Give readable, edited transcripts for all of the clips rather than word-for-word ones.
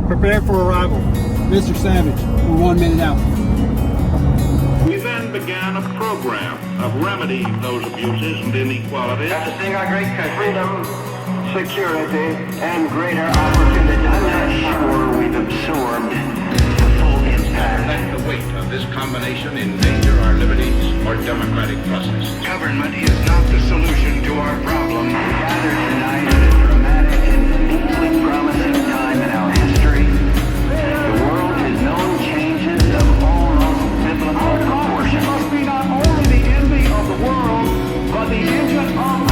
Prepare for arrival. Mr. Savage, we're 1 minute out. We then began a program of remedying those abuses and inequalities. Have to sing our great country. Freedom, security, and greater opportunity. I'm not sure we've absorbed the full impact. Let the weight of this combination endanger our liberties or democratic process. Government is not the solution to our problem. We gather tonight at a dramatic and deeply promising time in our history. The world has known changes of almost biblical proportions. Must be not only the envy of the world, but the engine of our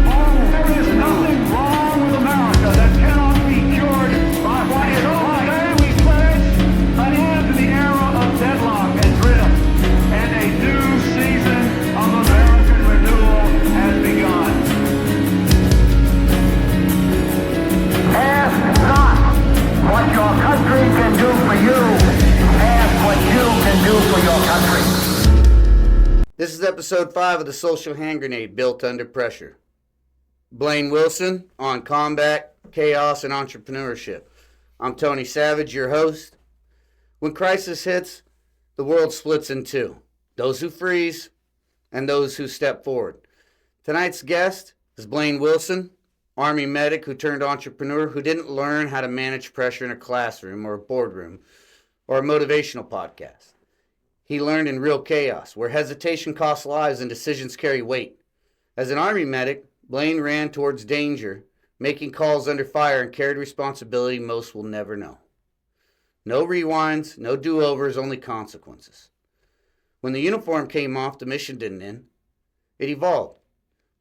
own. There is nothing wrong with America that cannot be cured by what is right. Today we pledge an end to the era of deadlock and drift, and a new season of American renewal has begun. Ask not what your country can do for you. Ask what you can do for your country. This is episode 5 of the Social Hand Grenade, Built Under Pressure. Blaine Wilson on combat, chaos, and entrepreneurship. I'm Tony Savage, your host. When crisis hits, the world splits in two. Those who freeze and those who step forward. Tonight's guest is Blaine Wilson, Army medic who turned entrepreneur, who didn't learn how to manage pressure in a classroom or a boardroom or a motivational podcast. He learned in real chaos, where hesitation costs lives and decisions carry weight. As an Army medic, Blaine ran towards danger, making calls under fire, and carried responsibility most will never know. No rewinds, no do-overs, only consequences. When the uniform came off, the mission didn't end. It evolved.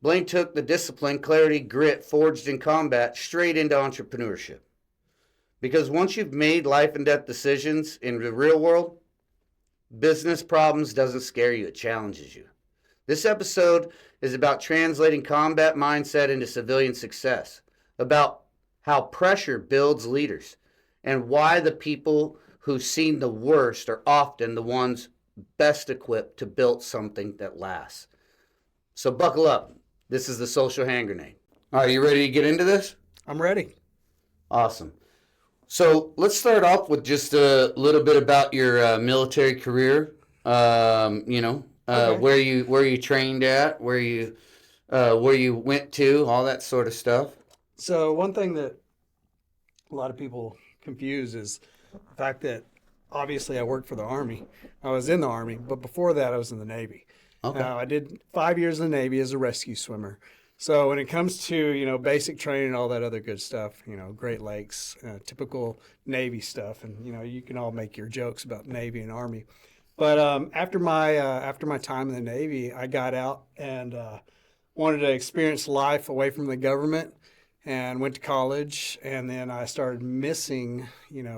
Blaine took the discipline, clarity, grit forged in combat straight into entrepreneurship. Because once you've made life and death decisions in the real world, business problems doesn't scare you, it challenges you. This episode is about translating combat mindset into civilian success, about how pressure builds leaders, and why the people who've seen the worst are often the ones best equipped to build something that lasts. So buckle up. This is the Social Hand Grenade. All right, you ready to get into this? I'm ready. Awesome. So let's start off with just a little bit about your military career. Okay. Where you trained at, where you went to, all that sort of stuff. So one thing that a lot of people confuse is the fact that obviously I worked for the Army. I was in the Army, but before that I was in the Navy. Okay. I did 5 years in the Navy as a rescue swimmer. So when it comes to, basic training and all that other good stuff, Great Lakes, typical Navy stuff, and, you can all make your jokes about Navy and Army. But after my time in the Navy, I got out and wanted to experience life away from the government and went to college. And then I started missing,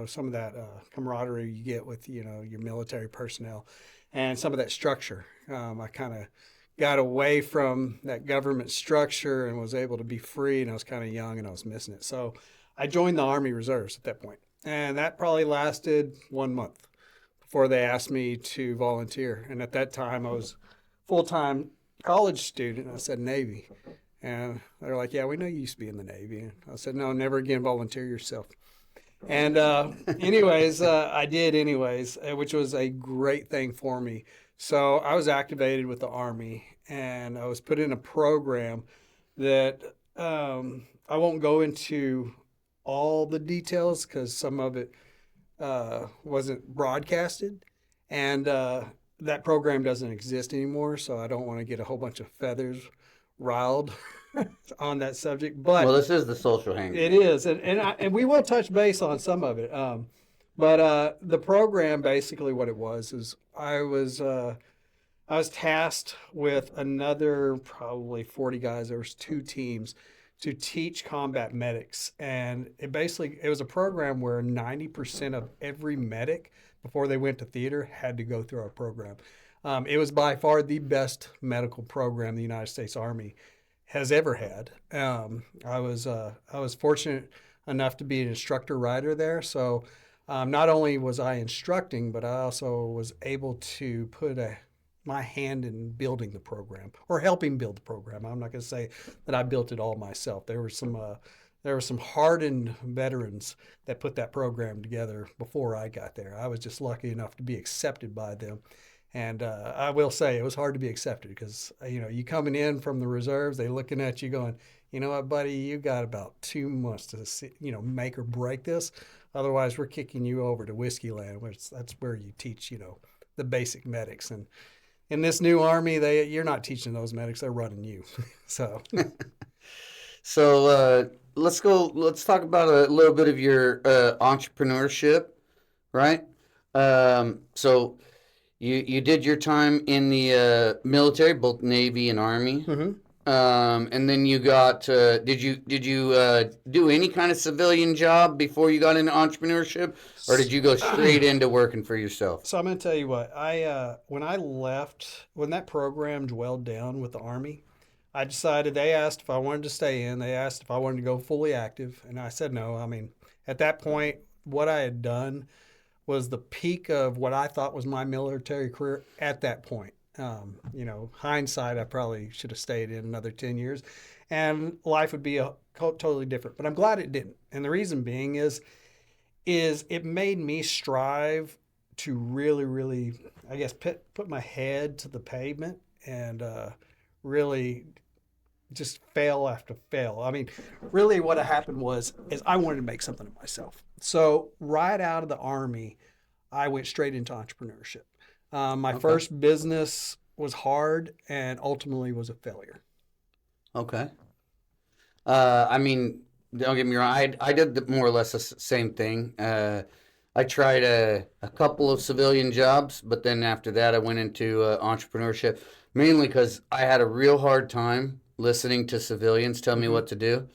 some of that camaraderie you get with, your military personnel and some of that structure. I kind of got away from that government structure and was able to be free, and I was kind of young and I was missing it. So I joined the Army Reserves at that point, and that probably lasted 1 month before they asked me to volunteer. And at that time I was full-time college student. I said Navy, and they're like, yeah, we know you used to be in the Navy. And I said, no, never again, volunteer yourself. And I did anyways, which was a great thing for me. So I was activated with the Army, and I was put in a program that I won't go into all the details because some of it wasn't broadcasted, and that program doesn't exist anymore, so I don't want to get a whole bunch of feathers riled on that subject. But Well, this is the Social Hand Grenade. it is, and we will touch base on some of it. But the program, basically what it was is I was tasked with another probably 40 guys. There was 2 teams to teach combat medics. And it was a program where 90% of every medic before they went to theater had to go through our program. It was by far the best medical program the United States Army has ever had. I was fortunate enough to be an instructor rider there. So not only was I instructing, but I also was able to put my hand in building the program or helping build the program. I'm not going to say that I built it all myself. There were some there were some hardened veterans that put that program together before I got there. I was just lucky enough to be accepted by them. And I will say it was hard to be accepted because, you coming in from the reserves, they looking at you going, you know what, buddy, you got about 2 months to see, make or break this. Otherwise, we're kicking you over to Whiskey Land, which that's where you teach, the basic medics. And in this new Army, you're not teaching those medics; they're running you. So, So let's go. Let's talk about a little bit of your entrepreneurship, right? So you did your time in the military, both Navy and Army. mm-hmm. And then you got. Did you do any kind of civilian job before you got into entrepreneurship, or did you go straight into working for yourself? So I'm going to tell you what when I left, when that program dwindled down with the Army, I decided they asked if I wanted to stay in. They asked if I wanted to go fully active, and I said no. I mean, at that point, what I had done was the peak of what I thought was my military career at that point. Hindsight, I probably should have stayed in another 10 years and life would be totally different. But I'm glad it didn't. And the reason being is it made me strive to really, really, I guess, put my head to the pavement and really just fail after fail. I mean, really what happened is I wanted to make something of myself. So right out of the Army, I went straight into entrepreneurship. My first business was hard and ultimately was a failure. Okay. I mean, don't get me wrong. I did more or less the same thing. I tried a couple of civilian jobs, but then after that, I went into entrepreneurship, mainly because I had a real hard time listening to civilians tell me what to do,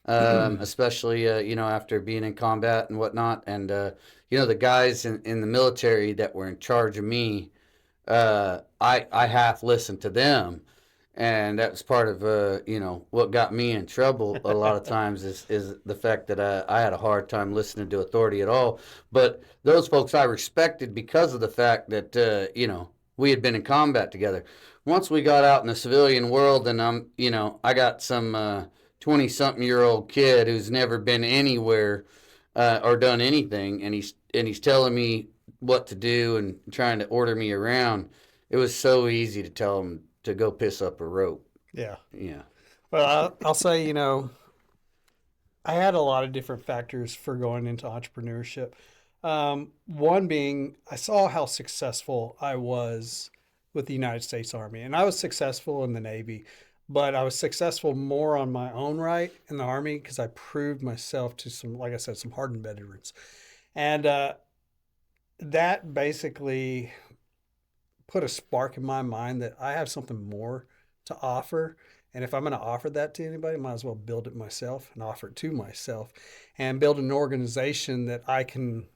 especially, after being in combat and whatnot. And, the guys in the military that were in charge of me, I half listened to them. And that was part of, what got me in trouble a lot of times is the fact that I had a hard time listening to authority at all. But those folks I respected because of the fact that, we had been in combat together. Once we got out in the civilian world and I got some 20-something-year-old kid who's never been anywhere or done anything, and he's telling me what to do and trying to order me around. It was so easy to tell him to go piss up a rope. Yeah. Yeah. Well, I'll say, I had a lot of different factors for going into entrepreneurship. One being I saw how successful I was with the United States Army, and I was successful in the Navy, but I was successful more on my own right in the Army because I proved myself to some, like I said, some hardened veterans. And that basically put a spark in my mind that I have something more to offer. And if I'm going to offer that to anybody, I might as well build it myself and offer it to myself and build an organization that I can,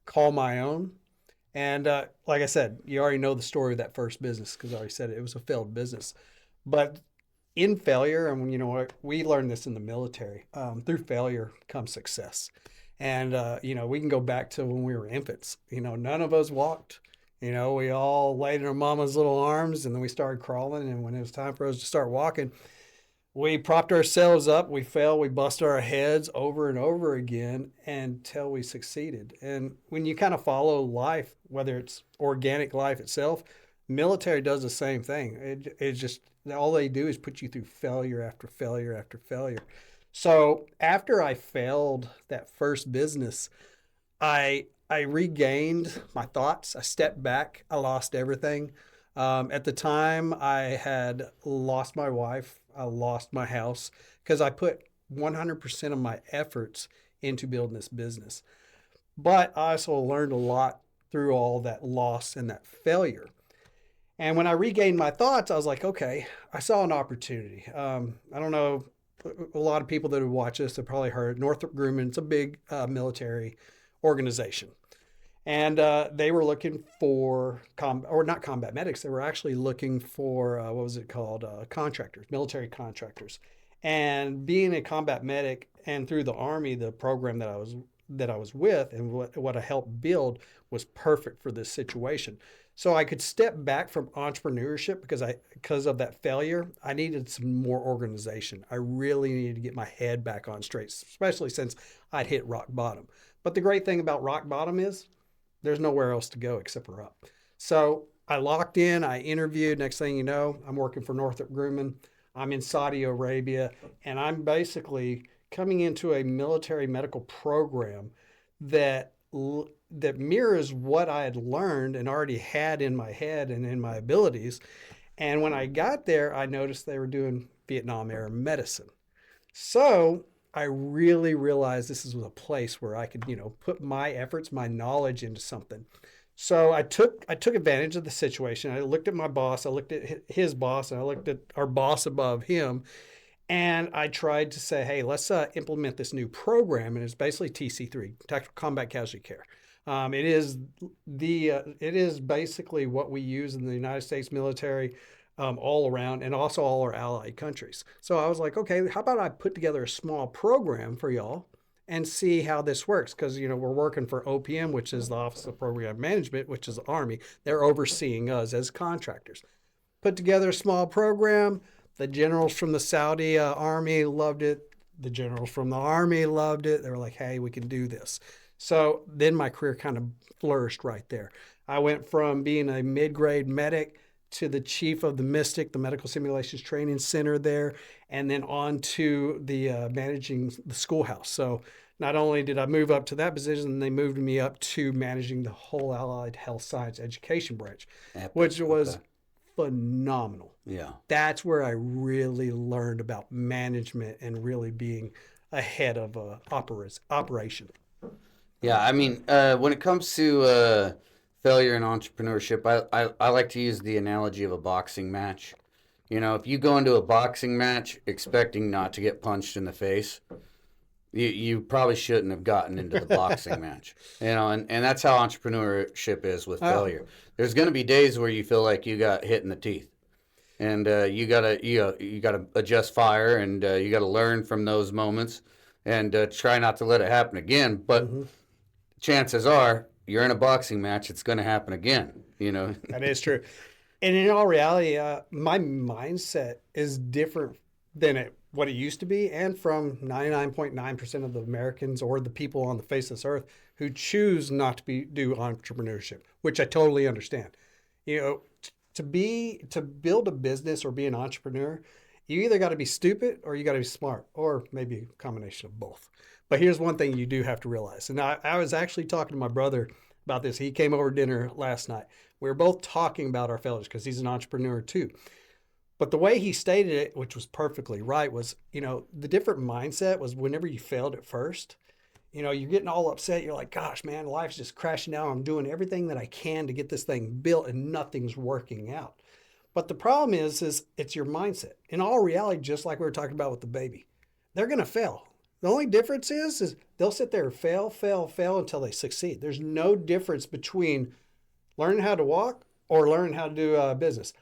call my own. And like I said, you already know the story of that first business because I already said it was a failed business. But in failure, and we learned this in the military, through failure comes success. And, we can go back to when we were infants. None of us walked. We all laid in our mama's little arms and then we started crawling. And when it was time for us to start walking, we propped ourselves up. We fell. We busted our heads over and over again until we succeeded. And when you kind of follow life, whether it's organic life itself, military does the same thing. It's just all they do is put you through failure after failure after failure. So after I failed that first business, I regained my thoughts. I stepped back. I lost everything. At the time, I had lost my wife. I lost my house because I put 100% of my efforts into building this business. But I also learned a lot through all that loss and that failure. And when I regained my thoughts, I was like, okay, I saw an opportunity. I don't know, a lot of people that would watch this have probably heard Northrop Grumman. It's a big military organization. And they were looking for, not combat medics, they were actually looking for, contractors, military contractors. And being a combat medic and through the Army, the program that I was with and what I helped build was perfect for this situation. So I could step back from entrepreneurship because of that failure. I needed some more organization. I really needed to get my head back on straight, especially since I'd hit rock bottom. But the great thing about rock bottom is there's nowhere else to go except for up. So I locked in, I interviewed. Next thing you know, I'm working for Northrop Grumman. I'm in Saudi Arabia, and I'm basically coming into a military medical program that mirrors what I had learned and already had in my head and in my abilities. And when I got there, I noticed they were doing Vietnam era medicine. So I really realized this was a place where I could, put my efforts, my knowledge into something. So I took advantage of the situation. I looked at my boss, I looked at his boss, and I looked at our boss above him, and I tried to say, hey, let's implement this new program, and it's basically TC3, Tactical Combat Casualty Care. It is basically what we use in the United States military all around, and also all our allied countries. So I was like, okay, how about I put together a small program for y'all and see how this works? Because, we're working for OPM, which is the Office of Program Management, which is the Army. They're overseeing us as contractors. Put together a small program. The generals from the Saudi Army loved it. The generals from the Army loved it. They were like, hey, we can do this. So then my career kind of flourished right there. I went from being a mid-grade medic to the chief of the MISTIC, the Medical Simulations Training Center there, and then on to the managing the schoolhouse. So not only did I move up to that position, they moved me up to managing the whole Allied Health Science Education branch, which was phenomenal. Yeah. That's where I really learned about management and really being ahead of operation. Yeah, I mean, when it comes to failure in entrepreneurship, I like to use the analogy of a boxing match. If you go into a boxing match expecting not to get punched in the face, you probably shouldn't have gotten into the boxing match. And that's how entrepreneurship is with failure. There's going to be days where you feel like you got hit in the teeth, and you gotta adjust fire, and you gotta learn from those moments, and try not to let it happen again. But chances are, you're in a boxing match, it's going to happen again. That is true. And in all reality, my mindset is different than what it used to be, and from 99.9% of the Americans or the people on the face of this earth who choose not to do entrepreneurship, which I totally understand. To build a business or be an entrepreneur, you either got to be stupid or you got to be smart, or maybe a combination of both. But here's one thing you do have to realize. And I was actually talking to my brother about this. He came over to dinner last night. We were both talking about our failures because he's an entrepreneur too. But the way he stated it, which was perfectly right, was, the different mindset was whenever you failed at first, you're getting all upset. You're like, gosh, man, life's just crashing down. I'm doing everything that I can to get this thing built and nothing's working out. But the problem is it's your mindset. In all reality, just like we were talking about with the baby, they're going to fail. The only difference is they'll sit there and fail until they succeed. There's no difference between learning how to walk or learning how to do business.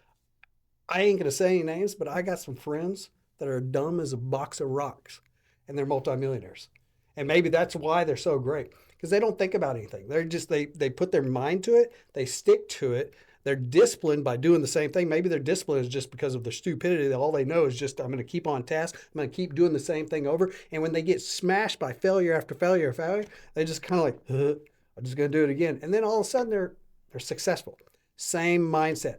I ain't going to say any names, but I got some friends that are dumb as a box of rocks, and they're multimillionaires. And maybe that's why they're so great, because they don't think about anything. They're just, they put their mind to it. They stick to it. They're disciplined by doing the same thing. Maybe their discipline is just because of their stupidity. All they know is just, I'm going to keep on task. I'm going to keep doing the same thing over. And when they get smashed by failure after failure after failure, they just kind of like, I'm just going to do it again. And then all of a sudden they're successful. Same mindset.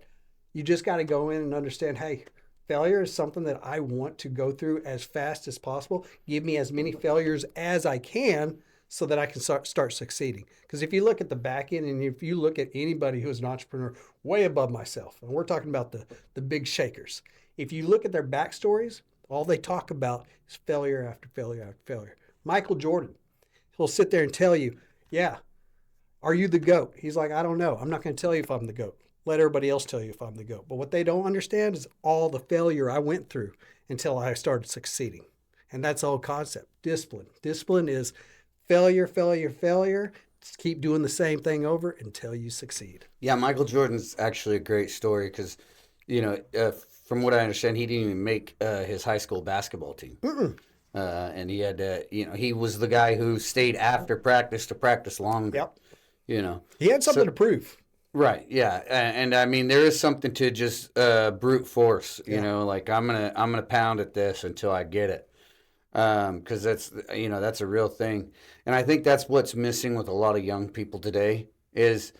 You just got to go in and understand, hey, failure is something that I want to go through as fast as possible. Give me as many failures as I can so that I can start succeeding. Because if you look at the back end, and if you look at anybody who is an entrepreneur way above myself, and we're talking about the big shakers, if you look at their backstories, all they talk about is failure after failure after failure. Michael Jordan, he'll sit there and tell you, yeah, are you the GOAT? He's like, I don't know. I'm not going to tell you if I'm the GOAT. Let everybody else tell you if I'm the GOAT. But what they don't understand is all the failure I went through until I started succeeding. And that's the whole concept. Discipline. Discipline is failure. Just keep doing the same thing over until you succeed. Yeah, Michael Jordan's actually a great story because, from what I understand, he didn't even make his high school basketball team. And he had, he was the guy who stayed after practice to practice longer. Yep. He had something to prove. Right. Yeah. And I mean, there is something to just brute force. You know, like I'm gonna pound at this until I get it. Because that's a real thing, and I think that's what's missing with a lot of young people today. Is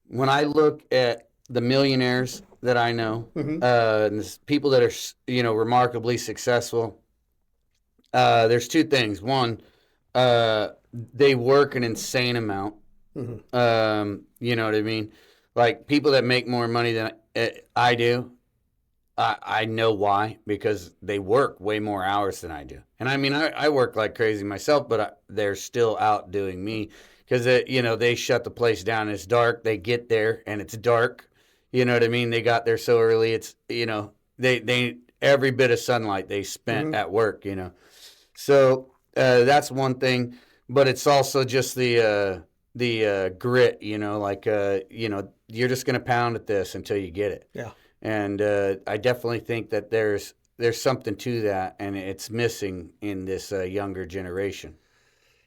when I look at the millionaires that I know, and the people that are remarkably successful. There's two things. One, they work an insane amount. You know what I mean? Like people that make more money than I do, I know why, because they work way more hours than I do. And I mean, I work like crazy myself, but they're still outdoing me because they shut the place down. It's dark. They get there and it's dark. You know what I mean? They got there so early. It's they every bit of sunlight they spent at work. So that's one thing. But it's also just the grit. You're just gonna pound at this until you get it. Yeah. And I definitely think that there's something to that, and it's missing in this younger generation.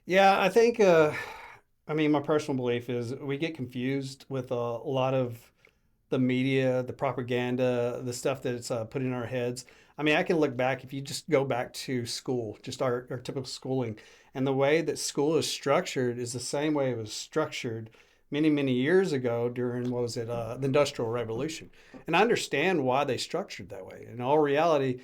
Yeah, I think, my personal belief is we get confused with a lot of the media, the propaganda, the stuff that's put in our heads. I mean, I can look back, if you just go back to school, just our typical schooling, and the way that school is structured is the same way it was structured many, many years ago during, the Industrial Revolution. And I understand why they structured that way. In all reality,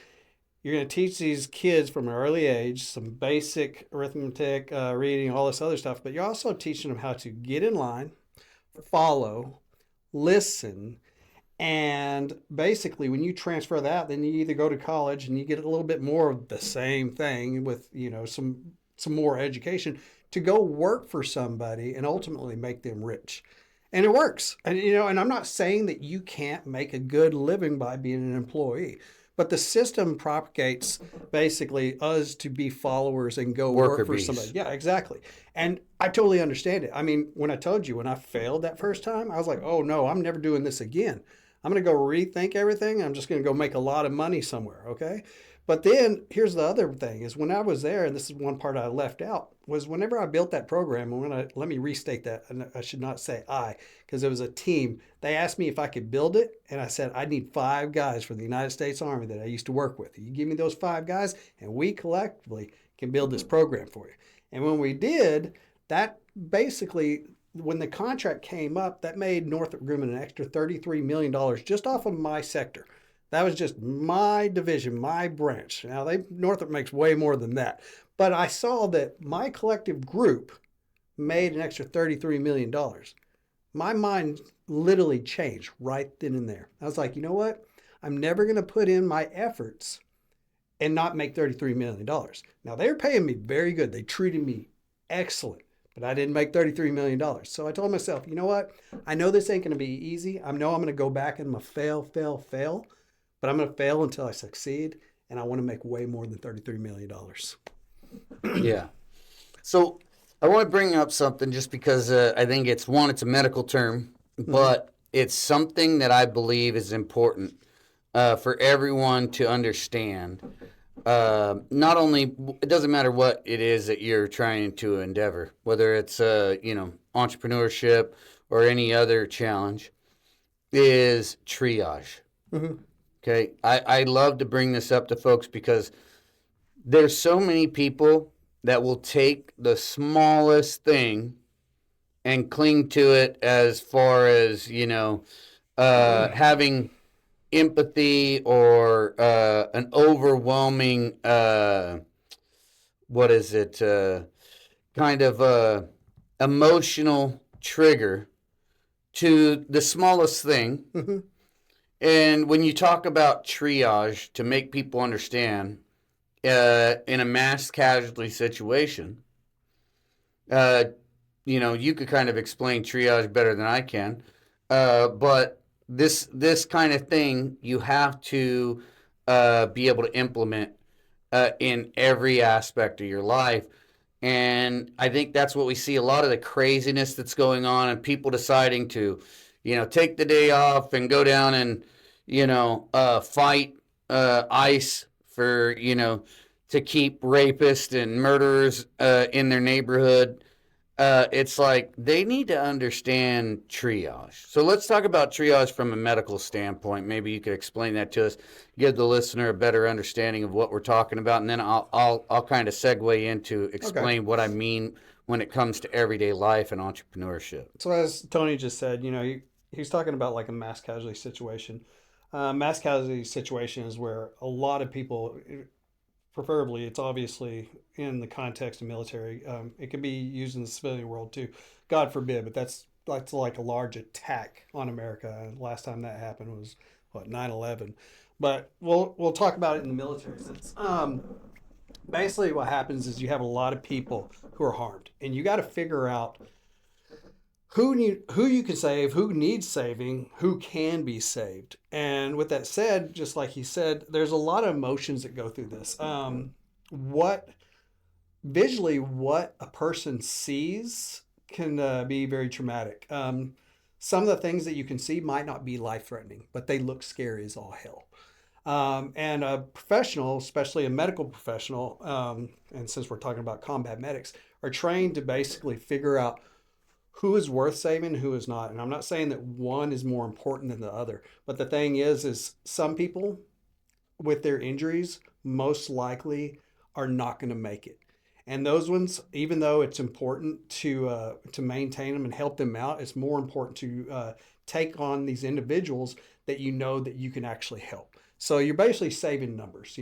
you're going to teach these kids from an early age some basic arithmetic, reading, all this other stuff, but you're also teaching them how to get in line, follow, listen, and basically when you transfer that, then you either go to college and you get a little bit more of the same thing with, some more education to go work for somebody and ultimately make them rich. And it works. And I'm not saying that you can't make a good living by being an employee, but the system propagates basically us to be followers and go work for somebody. Yeah, exactly. And I totally understand it. I mean, when I told you, when I failed that first time, I was like, oh no, I'm never doing this again. I'm going to go rethink everything. I'm just going to go make a lot of money somewhere. Okay. But then here's the other thing is when I was there, and this is one part I left out, was whenever I built that program, let me restate that. And I should not say because it was a team. They asked me if I could build it. And I said, I need 5 guys from the United States Army that I used to work with. You give me those 5 guys and we collectively can build this program for you. And when we did, that basically, when the contract came up, that made Northrop Grumman an extra $33 million just off of my sector. That was just my division, my branch. Now, Northrop makes way more than that. But I saw that my collective group made an extra $33 million. My mind literally changed right then and there. I was like, you know what? I'm never going to put in my efforts and not make $33 million. Now, they were paying me very good. They treated me excellent. But I didn't make $33 million. So I told myself, you know what? I know this ain't going to be easy. I know I'm going to go back and I'm going to fail. But I'm going to fail until I succeed, and I want to make way more than $33 million. Yeah. So I want to bring up something just because I think it's a medical term, but it's something that I believe is important for everyone to understand. Not only, it doesn't matter what it is that you're trying to endeavor, whether it's, entrepreneurship or any other challenge, is triage. Okay, I love to bring this up to folks because there's so many people that will take the smallest thing and cling to it as far as, having empathy or an overwhelming, kind of emotional trigger to the smallest thing. And when you talk about triage, to make people understand, in a mass casualty situation, you could kind of explain triage better than I can. But this kind of thing, you have to be able to implement in every aspect of your life. And I think that's what we see, a lot of the craziness that's going on and people deciding to take the day off and go down and, fight ICE for, to keep rapists and murderers in their neighborhood. it's like they need to understand triage. So let's talk about triage from a medical standpoint. Maybe you could explain that to us, give the listener a better understanding of what we're talking about, and then I'll kind of segue into explain what I mean when it comes to everyday life and entrepreneurship. So as Tony just said, he's talking about like a mass casualty situation. Mass casualty situation is where a lot of people, preferably, it's obviously in the context of military. It can be used in the civilian world too. God forbid, but that's like a large attack on America. Last time that happened was 9/11. But we'll talk about it in the military sense. Basically, what happens is you have a lot of people who are harmed, and you got to figure out who you can save, who needs saving, who can be saved. And with that said, just like he said, there's a lot of emotions that go through this. What a person sees can be very traumatic. Some of the things that you can see might not be life-threatening, but they look scary as all hell. And a professional, especially a medical professional, and since we're talking about combat medics, are trained to basically figure out who is worth saving, who is not. And I'm not saying that one is more important than the other, but the thing is some people with their injuries most likely are not going to make it. And those ones, even though it's important to maintain them and help them out, it's more important to take on these individuals that that you can actually help. So you're basically saving numbers.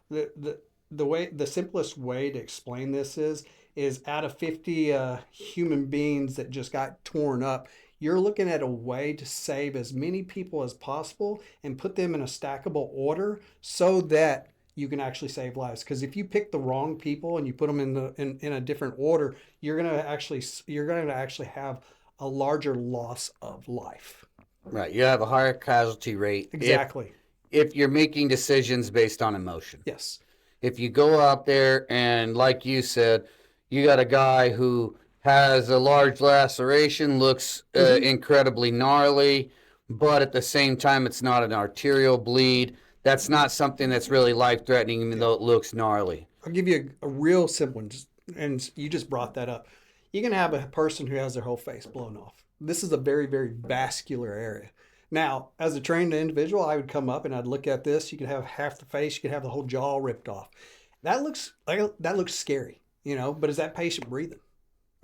The simplest way to explain this is out of 50 human beings that just got torn up, you're looking at a way to save as many people as possible and put them in a stackable order so that you can actually save lives. Because if you pick the wrong people and you put them in a different order, you're going to actually have a larger loss of life. Right. You have a higher casualty rate. Exactly. If you're making decisions based on emotion. Yes. If you go out there and, like you said, you got a guy who has a large laceration, looks incredibly gnarly, but at the same time, it's not an arterial bleed. That's not something that's really life-threatening, even though it looks gnarly. I'll give you a real simple one, and you just brought that up. You can have a person who has their whole face blown off. This is a very, very vascular area. Now, as a trained individual, I would come up and I'd look at this. You could have half the face, you could have the whole jaw ripped off. That looks scary, but is that patient breathing?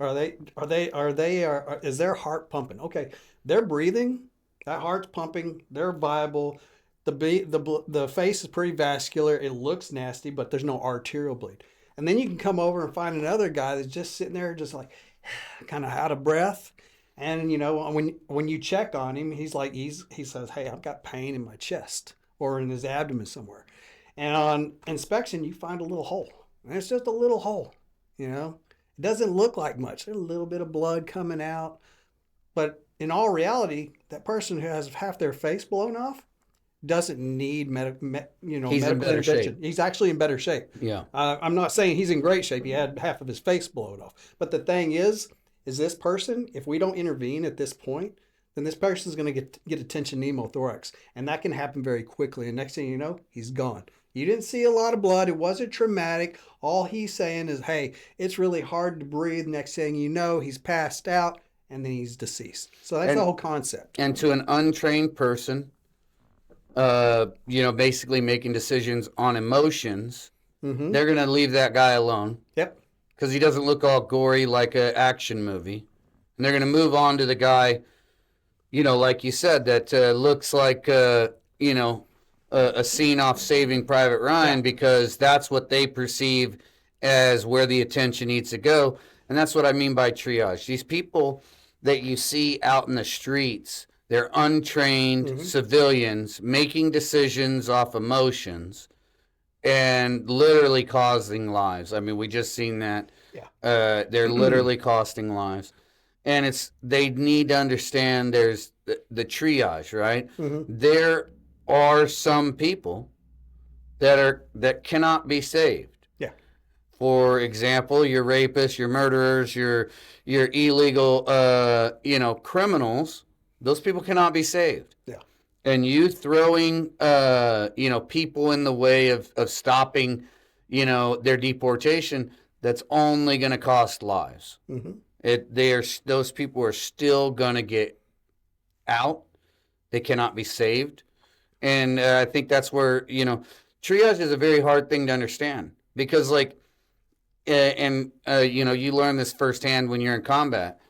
Is their heart pumping? Okay, they're breathing, that heart's pumping, they're viable. The face is pretty vascular. It looks nasty, but there's no arterial bleed. And then you can come over and find another guy that's just sitting there, just like kind of out of breath. And when you check on him, he says, "Hey, I've got pain in my chest or in his abdomen somewhere." And on inspection, you find a little hole, and it's just a little hole. It doesn't look like much. There's a little bit of blood coming out, but in all reality, that person who has half their face blown off doesn't need medical intervention. He's actually in better shape. Yeah. I'm not saying he's in great shape. He had half of his face blown off, but the thing is this person, if we don't intervene at this point, then this person's going to get a tension pneumothorax, and that can happen very quickly. And next thing you know, he's gone. You didn't see a lot of blood. It wasn't traumatic. All he's saying is, hey, it's really hard to breathe. Next thing you know, he's passed out, and then he's deceased. So that's the whole concept. And to an untrained person, basically making decisions on emotions, they're going to leave that guy alone. Yep. Because he doesn't look all gory like an action movie. And they're going to move on to the guy, like you said, that looks like, a scene off Saving Private Ryan, because that's what they perceive as where the attention needs to go. And that's what I mean by triage. These people that you see out in the streets, they're untrained civilians making decisions off emotions and literally causing lives. I mean, we just seen that. Yeah. They're literally costing lives. And they need to understand there's the triage, right? There are some people that cannot be saved. Yeah. For example, your rapists, your murderers, your illegal criminals, those people cannot be saved. Yeah. And you throwing people in the way of stopping their deportation, that's only going to cost lives. Those people are still gonna get out. They cannot be saved, and I think that's where triage is a very hard thing to understand because you learn this firsthand when you're in combat.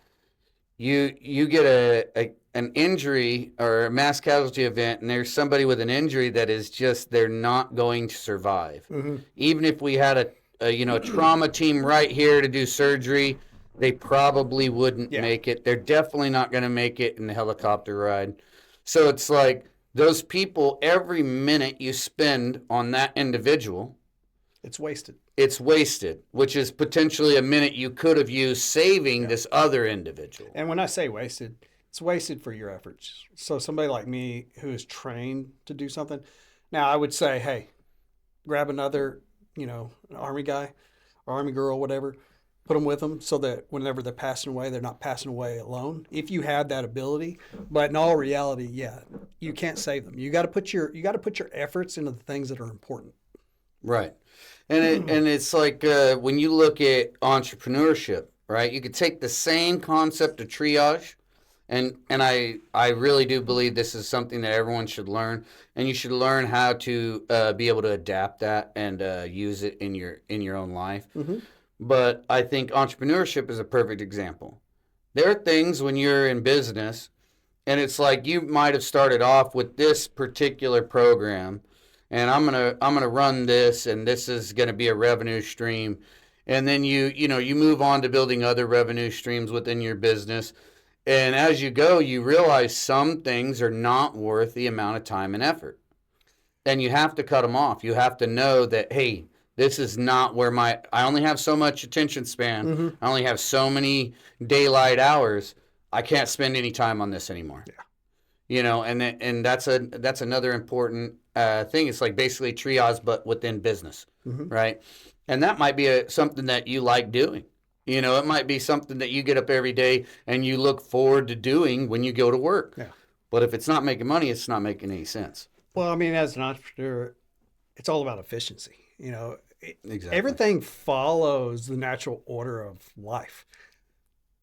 You get an injury or a mass casualty event, and there's somebody with an injury that is just they're not going to survive. Even if we had a trauma team right here to do surgery, they probably wouldn't make it. They're definitely not going to make it in the helicopter ride. So it's like those people, every minute you spend on that individual, It's wasted. it's wasted, which is potentially a minute you could have used saving this other individual. And when I say wasted, it's wasted for your efforts. So somebody like me who is trained to do something, now I would say, hey, grab another, an Army guy or Army girl, whatever, put them with them so that whenever they're passing away, they're not passing away alone. If you have that ability, but in all reality, you can't save them. You got to put your efforts into the things that are important. Right. And it's like when you look at entrepreneurship, right? You could take the same concept of triage, and I really do believe this is something that everyone should learn, and you should learn how to be able to adapt that and use it in your own life. But I think entrepreneurship is a perfect example. There are things when you're in business, and it's like you might have started off with this particular program, and I'm gonna run this, and this is gonna be a revenue stream, and then you move on to building other revenue streams within your business, and as you go, you realize some things are not worth the amount of time and effort, and you have to cut them off. You have to know that, hey, this is not where I only have so much attention span. I only have so many daylight hours. I can't spend any time on this anymore. And that's another important thing. It's like basically triage, but within business, right? And that might be something that you like doing. It might be something that you get up every day and you look forward to doing when you go to work. Yeah. But if it's not making money, it's not making any sense. Well, I mean, as an entrepreneur, it's all about efficiency. Exactly. Everything follows the natural order of life.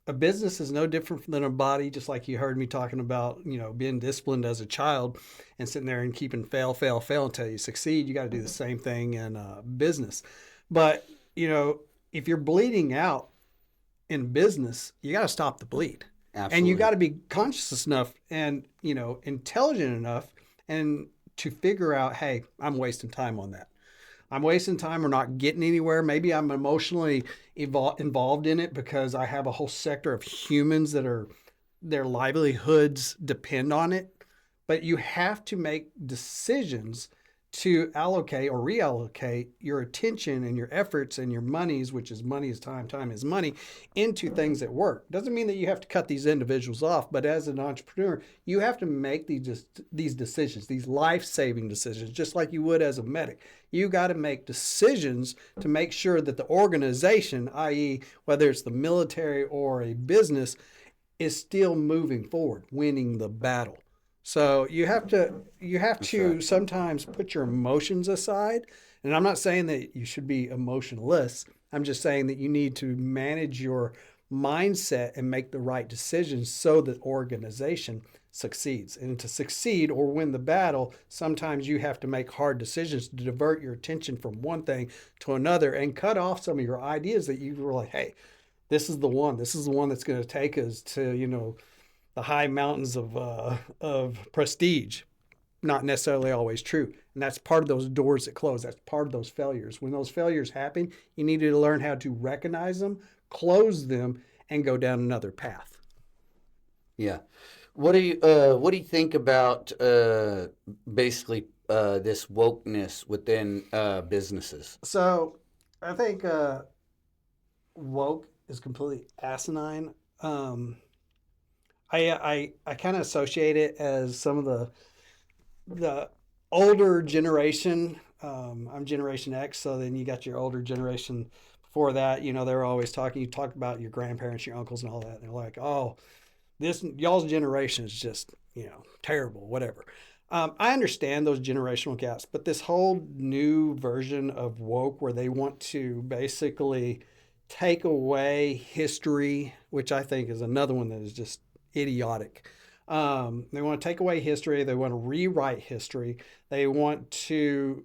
A business is no different than a body, just like you heard me talking about, being disciplined as a child and sitting there and keeping fail until you succeed. You got to do the same thing in business. But, if you're bleeding out in business, you got to stop the bleed. Absolutely. And you got to be conscious enough and, intelligent enough and to figure out, hey, I'm wasting time on that. I'm wasting time or not getting anywhere. Maybe I'm emotionally involved in it because I have a whole sector of humans that their livelihoods depend on it. But you have to make decisions to allocate or reallocate your attention and your efforts and your monies, which is money is time, time is money, into things that work. Doesn't mean that you have to cut these individuals off, but as an entrepreneur, you have to make these decisions, these life-saving decisions, just like you would as a medic. You got to make decisions to make sure that the organization, i.e., whether it's the military or a business, is still moving forward, winning the battle. So you have to sometimes put your emotions aside. And I'm not saying that you should be emotionless. I'm just saying that you need to manage your mindset and make the right decisions so that organization succeeds. And to succeed or win the battle, sometimes you have to make hard decisions to divert your attention from one thing to another and cut off some of your ideas that you were like, hey, this is the one that's going to take us to, the high mountains of prestige. Not necessarily always true. And that's part of those doors that close. That's part of those failures. When those failures happen, you need to learn how to recognize them, close them, and go down another path. Yeah. What do you think about basically this wokeness within businesses? So I think woke is completely asinine. I kind of associate it as some of the older generation. I'm Generation X, so then you got your older generation before that. They were always talking. You talk about your grandparents, your uncles, and all that. And they're like, "Oh, this y'all's generation is just terrible, whatever." I understand those generational gaps, but this whole new version of woke, where they want to basically take away history, which I think is another one that is just idiotic. They want to take away history. They want to rewrite history. They want to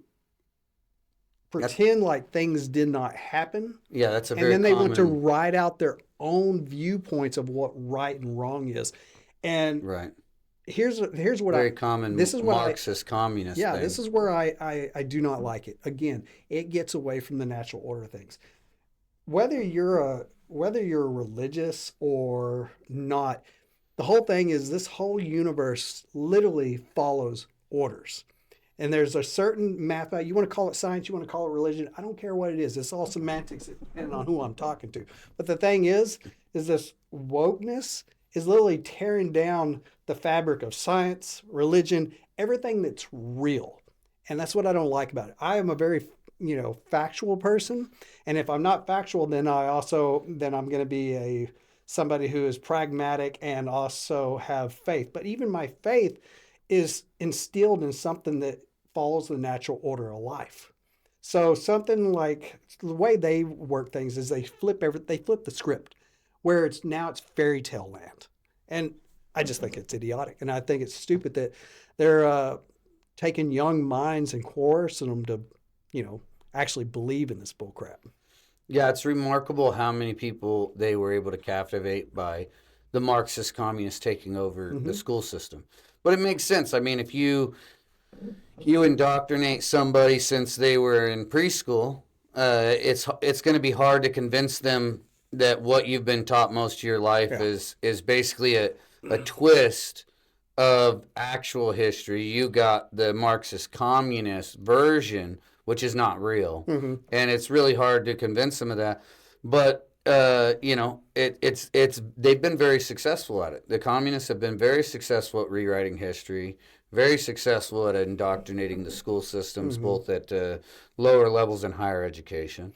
pretend like things did not happen. Yeah, that's a And very then they common... want to write out their own viewpoints of what right and wrong is. And Right. here's what Very common this is what Marxist communist yeah, thing. this is where I do not like it. Again, it gets away from the natural order of things. Whether you're religious or not, the whole thing is this whole universe literally follows orders. And there's a certain math. You want to call it science, you want to call it religion. I don't care what it is. It's all semantics depending on who I'm talking to. But the thing is this wokeness is literally tearing down the fabric of science, religion, everything that's real. And that's what I don't like about it. I am a very, factual person. And if I'm not factual, then I'm going to be somebody who is pragmatic and also have faith. But even my faith is instilled in something that follows the natural order of life. So something like the way they work things is they flip the script, where it's fairy tale land. And I just think it's idiotic. And I think it's stupid that they're taking young minds and coercing them to, actually believe in this bullcrap. Yeah, it's remarkable how many people they were able to captivate by the Marxist communists taking over the school system. But it makes sense. I mean, if you indoctrinate somebody since they were in preschool, it's going to be hard to convince them that what you've been taught most of your life is basically a twist of actual history. You got the Marxist communist version, which is not real, and it's really hard to convince them of that. But it's they've been very successful at it. The communists have been very successful at rewriting history, very successful at indoctrinating the school systems, both at lower levels and higher education.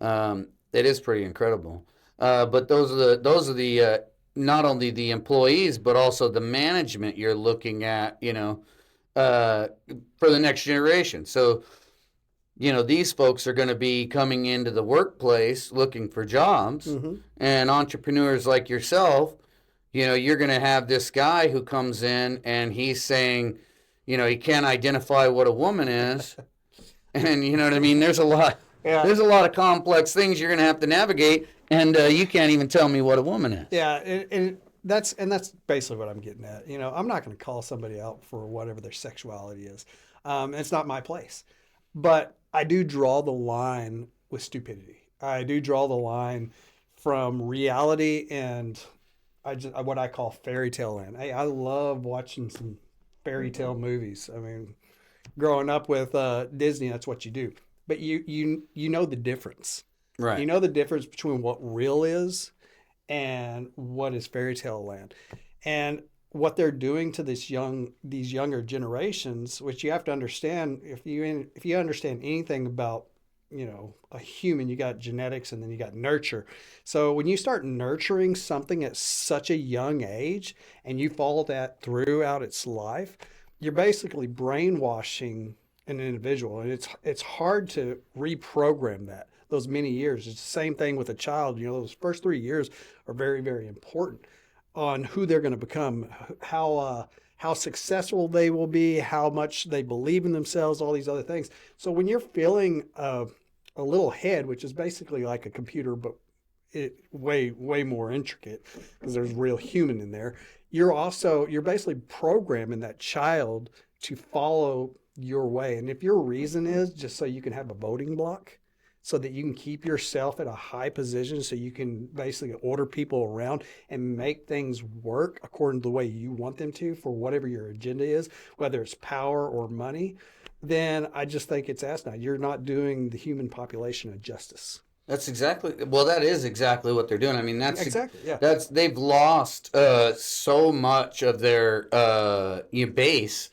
It is pretty incredible. But those are the not only the employees but also the management you're looking at, for the next generation. So, these folks are going to be coming into the workplace looking for jobs, and entrepreneurs like yourself, you're going to have this guy who comes in and he's saying, he can't identify what a woman is. And you know what I mean? There's a lot of complex things you're going to have to navigate, and you can't even tell me what a woman is. Yeah, and that's basically what I'm getting at. I'm not going to call somebody out for whatever their sexuality is. It's not my place. But I do draw the line with stupidity. I do draw the line from reality and what I call fairy tale land. I love watching some fairy tale movies. I mean, growing up with Disney, that's what you do. But you know the difference. Right. You know the difference between what real is and what is fairy tale land. And what they're doing to these younger generations, which you have to understand, if you understand anything about, a human, you got genetics and then you got nurture. So when you start nurturing something at such a young age and you follow that throughout its life, you're basically brainwashing an individual. And it's hard to reprogram those many years. It's the same thing with a child. Those first 3 years are very, very important on who they're going to become, how successful they will be, how much they believe in themselves, all these other things. So when you're feeling a little head, which is basically like a computer, but way more intricate because there's real human in there, you're basically programming that child to follow your way. And if your reason is just so you can have a voting block, so that you can keep yourself at a high position, so you can basically order people around and make things work according to the way you want them to for whatever your agenda is, whether it's power or money, then I just think it's asinine. You're not doing the human population a justice. That is exactly what they're doing. I mean, they've lost so much of their base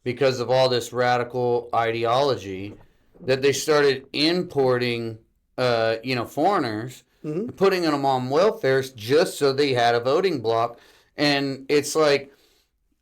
because of all this radical ideology, that they started importing, foreigners, putting them on welfares just so they had a voting block. And it's like,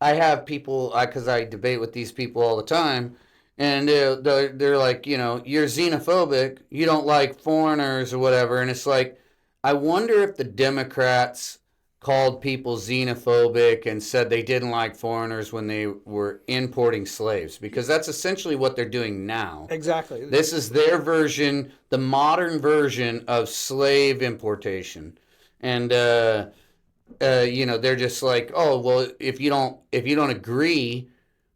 I have people, because I debate with these people all the time, and they're like, you're xenophobic, you don't like foreigners or whatever. And it's like, I wonder if the Democrats called people xenophobic and said they didn't like foreigners when they were importing slaves, because that's essentially what they're doing now. Exactly. This is their version, the modern version of slave importation. And they're just like, oh, well, if you don't agree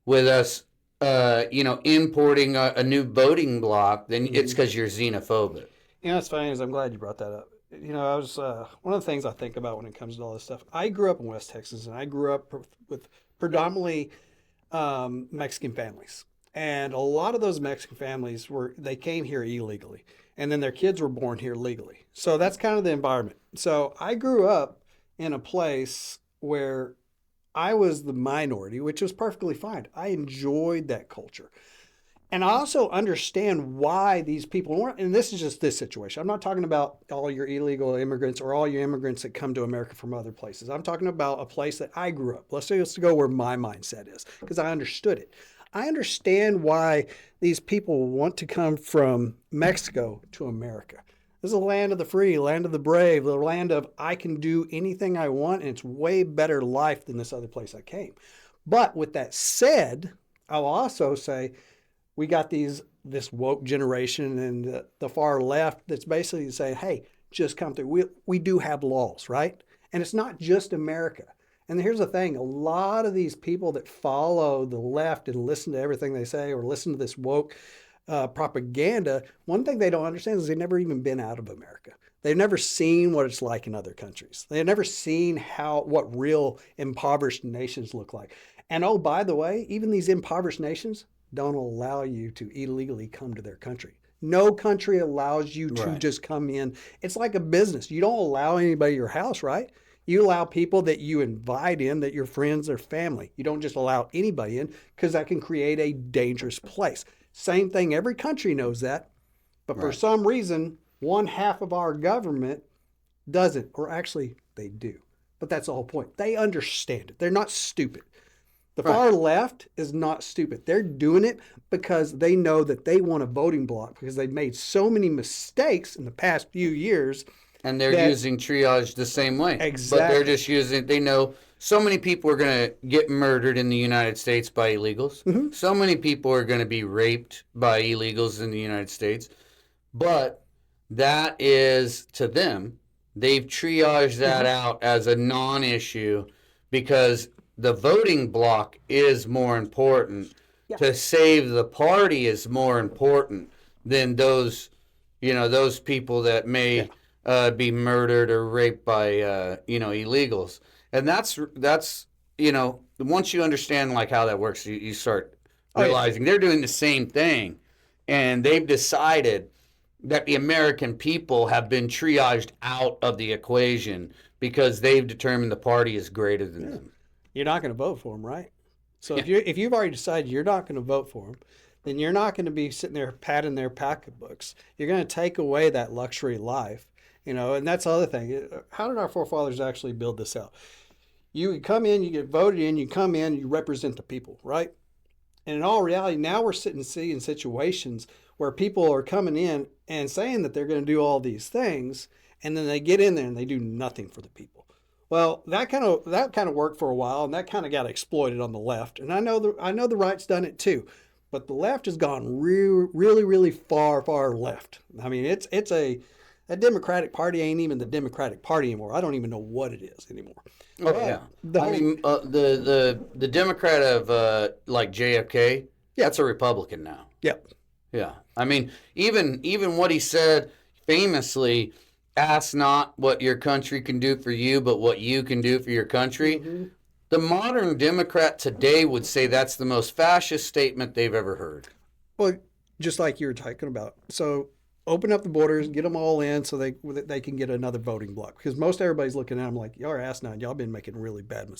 with us importing a new voting block, then it's because you're xenophobic. It's funny, is I'm glad you brought that up. I was one of the things I think about when it comes to all this stuff. I grew up in West Texas, and I grew up with predominantly Mexican families, and a lot of those Mexican families they came here illegally, and then their kids were born here legally. So that's kind of the environment. So I grew up in a place where I was the minority, which was perfectly fine. I enjoyed that culture. And I also understand why these people weren't, and this is just this situation. I'm not talking about all your illegal immigrants or all your immigrants that come to America from other places. I'm talking about a place that I grew up. Let's go where my mindset is, because I understood it. I understand why these people want to come from Mexico to America. This is the land of the free, land of the brave, the land of I can do anything I want, and it's way better life than this other place I came. But with that said, I'll also say, we got this woke generation and the far left that's basically saying, hey, just come through. We do have laws, right? And it's not just America. And here's the thing. A lot of these people that follow the left and listen to everything they say or listen to this woke propaganda, one thing they don't understand is they've never even been out of America. They've never seen what it's like in other countries. They've never seen what real impoverished nations look like. And oh, by the way, even these impoverished nations don't allow you to illegally come to their country. No country allows you to just come in. It's like a business. You don't allow anybody to your house, right? You allow people that you invite in, that your friends or family. You don't just allow anybody in, because that can create a dangerous place. Same thing, every country knows that. But for some reason, one half of our government doesn't, or actually they do. But that's the whole point. They understand it. They're not stupid. The far left is not stupid. They're doing it because they know that they want a voting block, because they've made so many mistakes in the past few years. And they're using triage the same way. Exactly. But they're just they know so many people are going to get murdered in the United States by illegals. Mm-hmm. So many people are going to be raped by illegals in the United States. But that is, to them, they've triaged that out as a non-issue, because the voting block is more important. Yeah. To save the party is more important than those people that may be murdered or raped by illegals. And that's once you understand like how that works, you start realizing they're doing the same thing, and they've decided that the American people have been triaged out of the equation because they've determined the party is greater than them. You're not going to vote for them, right? So if you've already decided you're not going to vote for them, then you're not going to be sitting there patting their pocketbooks. You're going to take away that luxury life, and that's the other thing. How did our forefathers actually build this out? You come in, you get voted in, you come in, you represent the people, right? And in all reality, now we're seeing situations where people are coming in and saying that they're going to do all these things, and then they get in there and they do nothing for the people. Well, that kind of worked for a while, and that kind of got exploited on the left. And I know the right's done it too, but the left has gone really, really far left. I mean, that Democratic Party ain't even the Democratic Party anymore. I don't even know what it is anymore. Oh yeah, the Democrat of like JFK, that's a Republican now. Yep. Yeah, I mean, even what he said famously. Ask not what your country can do for you, but what you can do for your country. Mm-hmm. The modern Democrat today would say that's the most fascist statement they've ever heard. Well, just like you were talking about. So open up the borders, get them all in so they can get another voting block. Because most everybody's looking at them like, y'all are asinine. Y'all been making really bad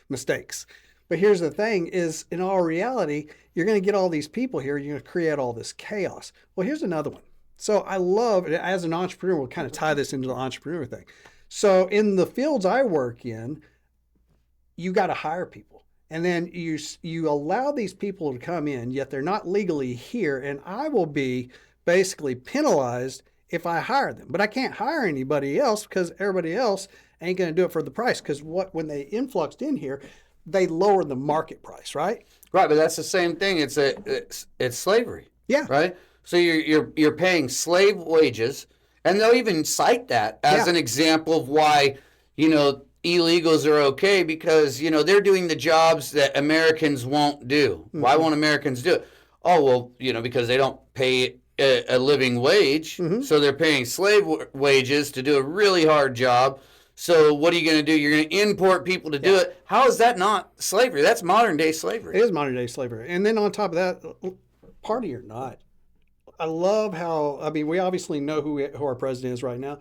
mistakes. But here's the thing is, in all reality, you're going to get all these people here. You're going to create all this chaos. Well, here's another one. So I love, as an entrepreneur, we'll kind of tie this into the entrepreneur thing. So in the fields I work in, you got to hire people. And then you allow these people to come in, yet they're not legally here. And I will be basically penalized if I hire them. But I can't hire anybody else because everybody else ain't going to do it for the price. Because when they influxed in here, they lowered the market price, right? Right, but that's the same thing. It's slavery. Yeah. Right. So you're paying slave wages, and they'll even cite that as an example of why illegals are okay, because they're doing the jobs that Americans won't do. Mm-hmm. Why won't Americans do it? Oh well, because they don't pay a living wage, mm-hmm. so they're paying slave wages to do a really hard job. So what are you going to do? You're going to import people to do it. How is that not slavery? That's modern day slavery. It is modern day slavery. And then on top of that, party or not, I love how, we obviously know who our president is right now.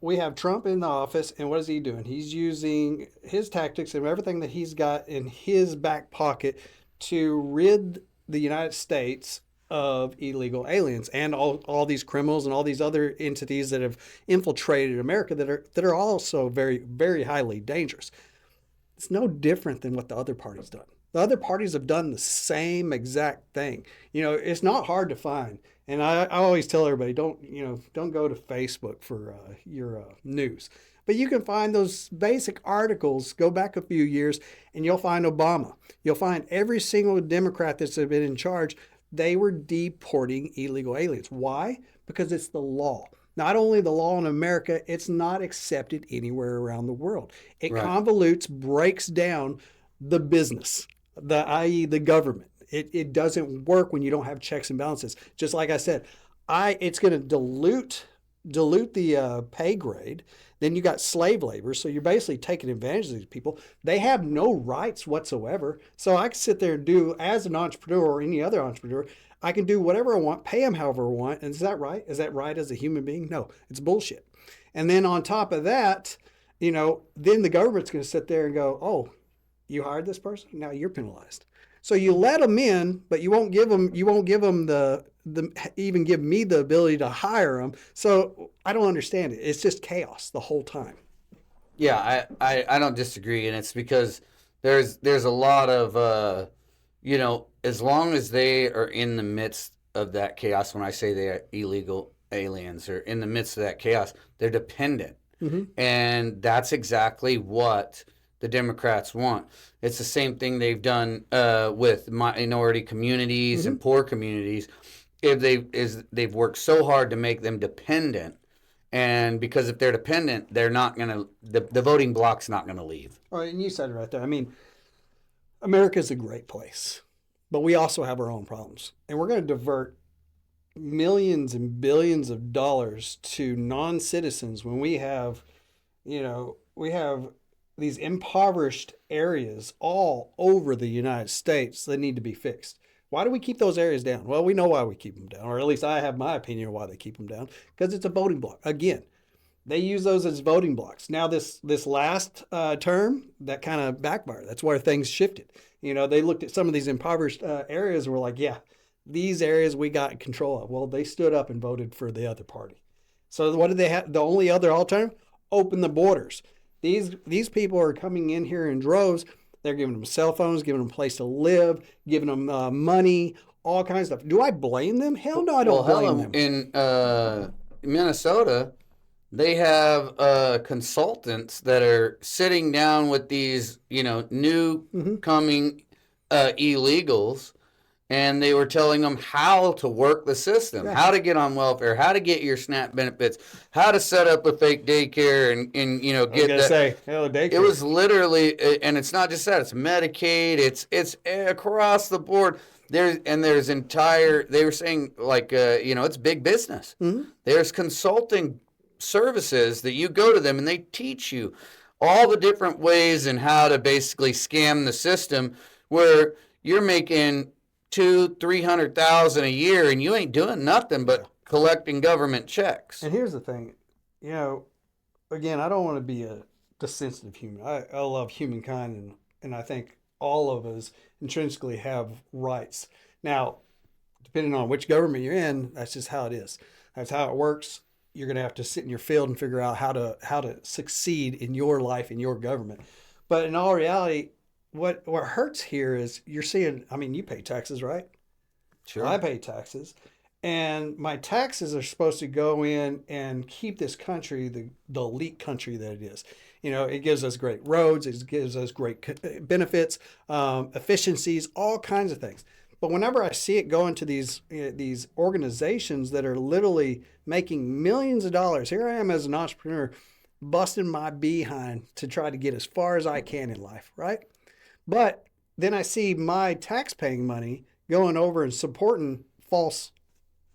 We have Trump in the office, and what is he doing? He's using his tactics and everything that he's got in his back pocket to rid the United States of illegal aliens and all these criminals and all these other entities that have infiltrated America that are also very, very highly dangerous. It's no different than what the other party's done. The other parties have done the same exact thing. It's not hard to find. And I always tell everybody, don't go to Facebook for your news. But you can find those basic articles, go back a few years, and you'll find Obama. You'll find every single Democrat that's been in charge. They were deporting illegal aliens. Why? Because it's the law. Not only the law in America, it's not accepted anywhere around the world. It convolutes, breaks down the business, i.e. the government. It doesn't work when you don't have checks and balances. Just like I said, it's going to dilute the pay grade. Then you got slave labor, so you're basically taking advantage of these people. They have no rights whatsoever. So I can sit there and do, as an entrepreneur or any other entrepreneur, I can do whatever I want, pay them however I want. And is that right? Is that right as a human being? No, it's bullshit. And then on top of that, then the government's going to sit there and go, oh, you hired this person? Now you're penalized. So you let them in, but you won't give them even give me the ability to hire them. So I don't understand it. It's just chaos the whole time. Yeah, I don't disagree, and it's because there's a lot of as long as they are in the midst of that chaos. When I say they are illegal aliens, or in the midst of that chaos, they're dependent, mm-hmm. and that's exactly what the Democrats want. It's the same thing they've done with minority communities, mm-hmm. and poor communities. They've worked so hard to make them dependent, and because if they're dependent, they're not gonna the voting block's not gonna leave. All right, and you said it right there. America's a great place, but we also have our own problems, and we're going to divert millions and billions of dollars to non-citizens when we have these impoverished areas all over the United States that need to be fixed. Why do we keep those areas down? Well, we know why we keep them down, or at least I have my opinion of why they keep them down, because it's a voting block. Again, they use those as voting blocks. Now, this last term, that kind of backfired. That's where things shifted. They looked at some of these impoverished areas and were like, yeah, these areas we got control of. Well, they stood up and voted for the other party. So what did they have? The only other alternative? Open the borders. These people are coming in here in droves. They're giving them cell phones, giving them a place to live, giving them money, all kinds of stuff. Do I blame them? Hell no, I don't blame them. In Minnesota, they have consultants that are sitting down with these, new mm-hmm. coming illegals, and they were telling them how to work the system, how to get on welfare, how to get your SNAP benefits, how to set up a fake daycare, and get that. Daycare. It was literally, and it's not just that; it's Medicaid, it's across the board. They were saying it's big business. Mm-hmm. There's consulting services that you go to them and they teach you all the different ways and how to basically scam the system, where you're making $200,000-$300,000 a year, and you ain't doing nothing but collecting government checks. And here's the thing, again, I don't want to be a sensitive human. I love humankind, and I think all of us intrinsically have rights. Now, depending on which government you're in, that's just how it is. That's how it works. You're going to have to sit in your field and figure out how to succeed in your life, in your government. But in all reality, what hurts here is you're seeing, you pay taxes, right? Sure. I pay taxes. And my taxes are supposed to go in and keep this country the elite country that it is. You know, it gives us great roads, it gives us great benefits, efficiencies, all kinds of things. But whenever I see it go into these organizations that are literally making millions of dollars, here I am as an entrepreneur, busting my behind to try to get as far as I can in life, right? But then I see my tax-paying money going over and supporting false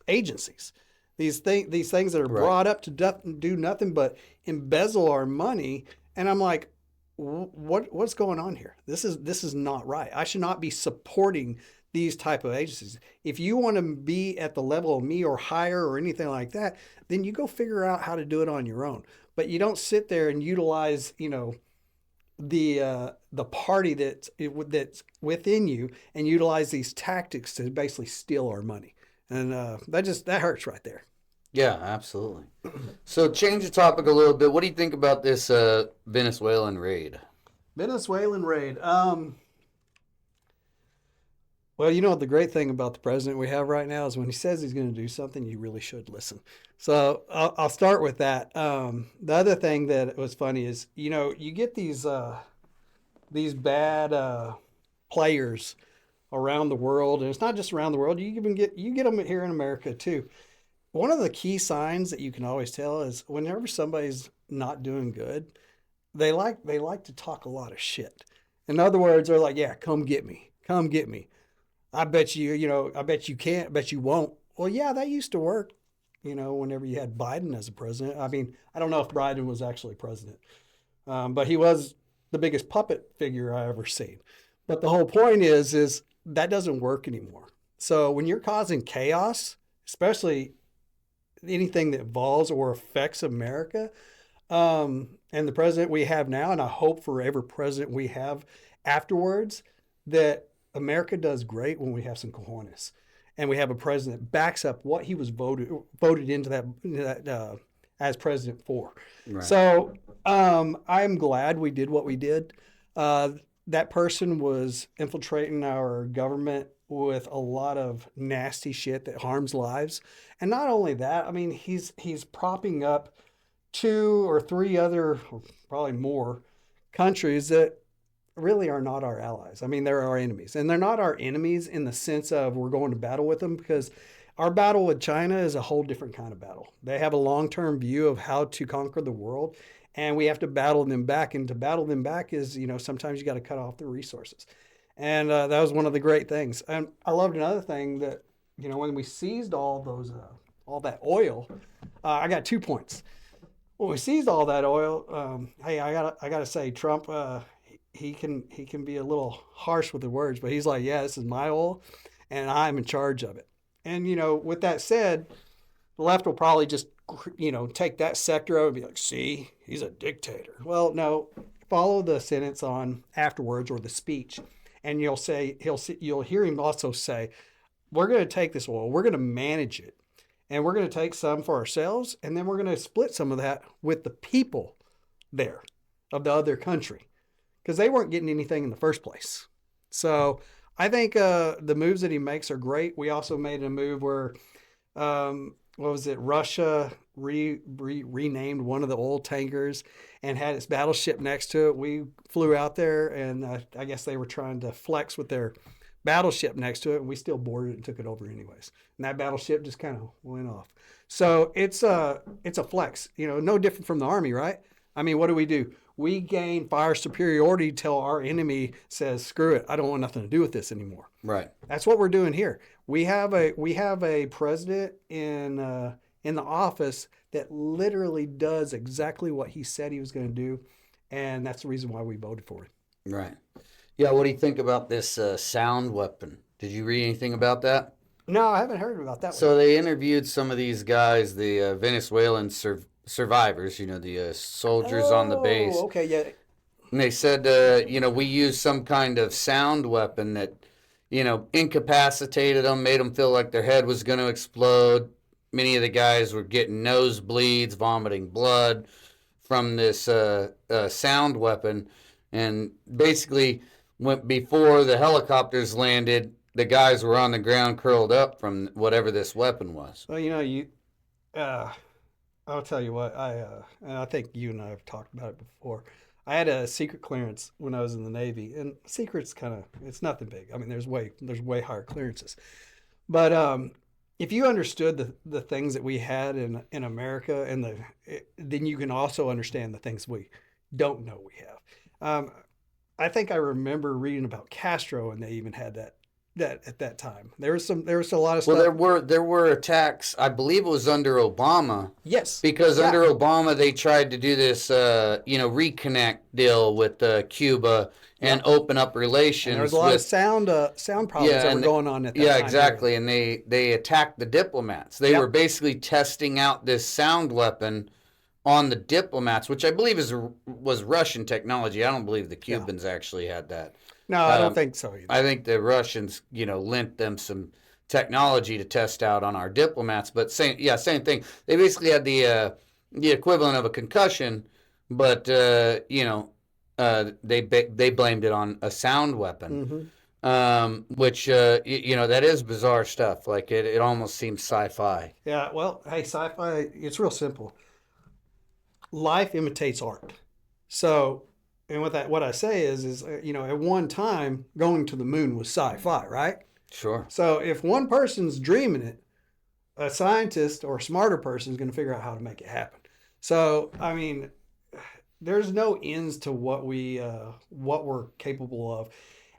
agencies. These things that are brought up to do nothing but embezzle our money, and I'm like, what's going on here? This is not right. I should not be supporting these type of agencies. If you want to be at the level of me or higher or anything like that, then you go figure out how to do it on your own. But you don't sit there and utilize, you know, the party that's within you and utilize these tactics to basically steal our money. And that hurts right there. Yeah, absolutely. So change the topic a little bit. What do you think about this Venezuelan raid? Venezuelan raid. Well, you know what the great thing about the president we have right now is when he says he's going to do something, you really should listen. So I'll start with that. The other thing that was funny is, you know, you get these bad players around the world, and it's not just around the world. You get them here in America too. One of the key signs that you can always tell is whenever somebody's not doing good, they like to talk a lot of shit. In other words, they're like, "Yeah, come get me, come get me. I bet you, I bet you can't, bet you won't." Well, yeah, that used to work. You know, whenever you had Biden as a president. I mean, I don't know if Biden was actually president, but he was the biggest puppet figure I ever seen. But the whole point is that doesn't work anymore. So when you're causing chaos, especially anything that involves or affects America, and the president we have now, and I hope for every president we have afterwards, that America does great when we have some cojones, and we have a president that backs up what he was voted into that as president for. Right. So I'm glad we did what we did. That person was infiltrating our government with a lot of nasty shit that harms lives. And not only that, I mean, he's propping up 2 or 3 other, or probably more, countries that really are not our allies. I mean, they're our enemies. And they're not our enemies in the sense of we're going to battle with them, because our battle with China is a whole different kind of battle. They have a long-term view of how to conquer the world, and we have to battle them back. And to battle them back is, sometimes you got to cut off their resources. And that was one of the great things. And I loved another thing that, when we seized all that oil, I got 2 points. When we seized all that oil, hey, I gotta say, Trump, he can be a little harsh with the words, but he's like, yeah, this is my oil, and I'm in charge of it. And with that said, the left will probably just take that sector of it and be like, see, he's a dictator. Well, no, follow the sentence on afterwards, or the speech, and you'll hear him also say, we're going to take this oil, we're going to manage it, and we're going to take some for ourselves, and then we're going to split some of that with the people there of the other country, because they weren't getting anything in the first place. So I think the moves that he makes are great. We also made a move where, Russia renamed one of the oil tankers and had its battleship next to it. We flew out there, and I guess they were trying to flex with their battleship next to it, and we still boarded it and took it over anyways. And that battleship just kind of went off. So it's a flex, no different from the Army, right? I mean, what do? We gain fire superiority till our enemy says, screw it, I don't want nothing to do with this anymore. Right. That's what we're doing here. We have a president in the office that literally does exactly what he said he was going to do, and that's the reason why we voted for him. Right. Yeah, what do you think about this sound weapon? Did you read anything about that? No, I haven't heard about that one. So they interviewed some of these guys, the Venezuelan survivors, the soldiers on the base. Oh, okay, yeah. And they said, we used some kind of sound weapon that, incapacitated them, made them feel like their head was going to explode. Many of the guys were getting nosebleeds, vomiting blood from this sound weapon. And basically, before the helicopters landed, the guys were on the ground curled up from whatever this weapon was. Well, I'll tell you what, and I think you and I have talked about it before. I had a secret clearance when I was in the Navy, and secret's it's nothing big. I mean, there's way higher clearances. But if you understood the things that we had in America, and then you can also understand the things we don't know we have. I think I remember reading about Castro, and they even had that at that time. There was a lot of stuff. Well, there were attacks. I believe it was under Obama. Yes. Because under Obama they tried to do this, reconnect deal with Cuba and open up relations. And there was a lot of sound problems that were going on at that time. Yeah, exactly. And they attacked the diplomats. They were basically testing out this sound weapon on the diplomats, which I believe was Russian technology. I don't believe the Cubans actually had that. No, I don't think so either. I think the Russians, lent them some technology to test out on our diplomats. But same thing. They basically had the equivalent of a concussion, but they blamed it on a sound weapon, which that is bizarre stuff. Like it almost seems sci-fi. Yeah. Well, hey, sci-fi. It's real simple. Life imitates art. So. And what I say is at one time going to the moon was sci-fi, right? Sure. So if one person's dreaming it, a scientist or a smarter person is going to figure out how to make it happen. So I mean, there's no ends to what we're capable of,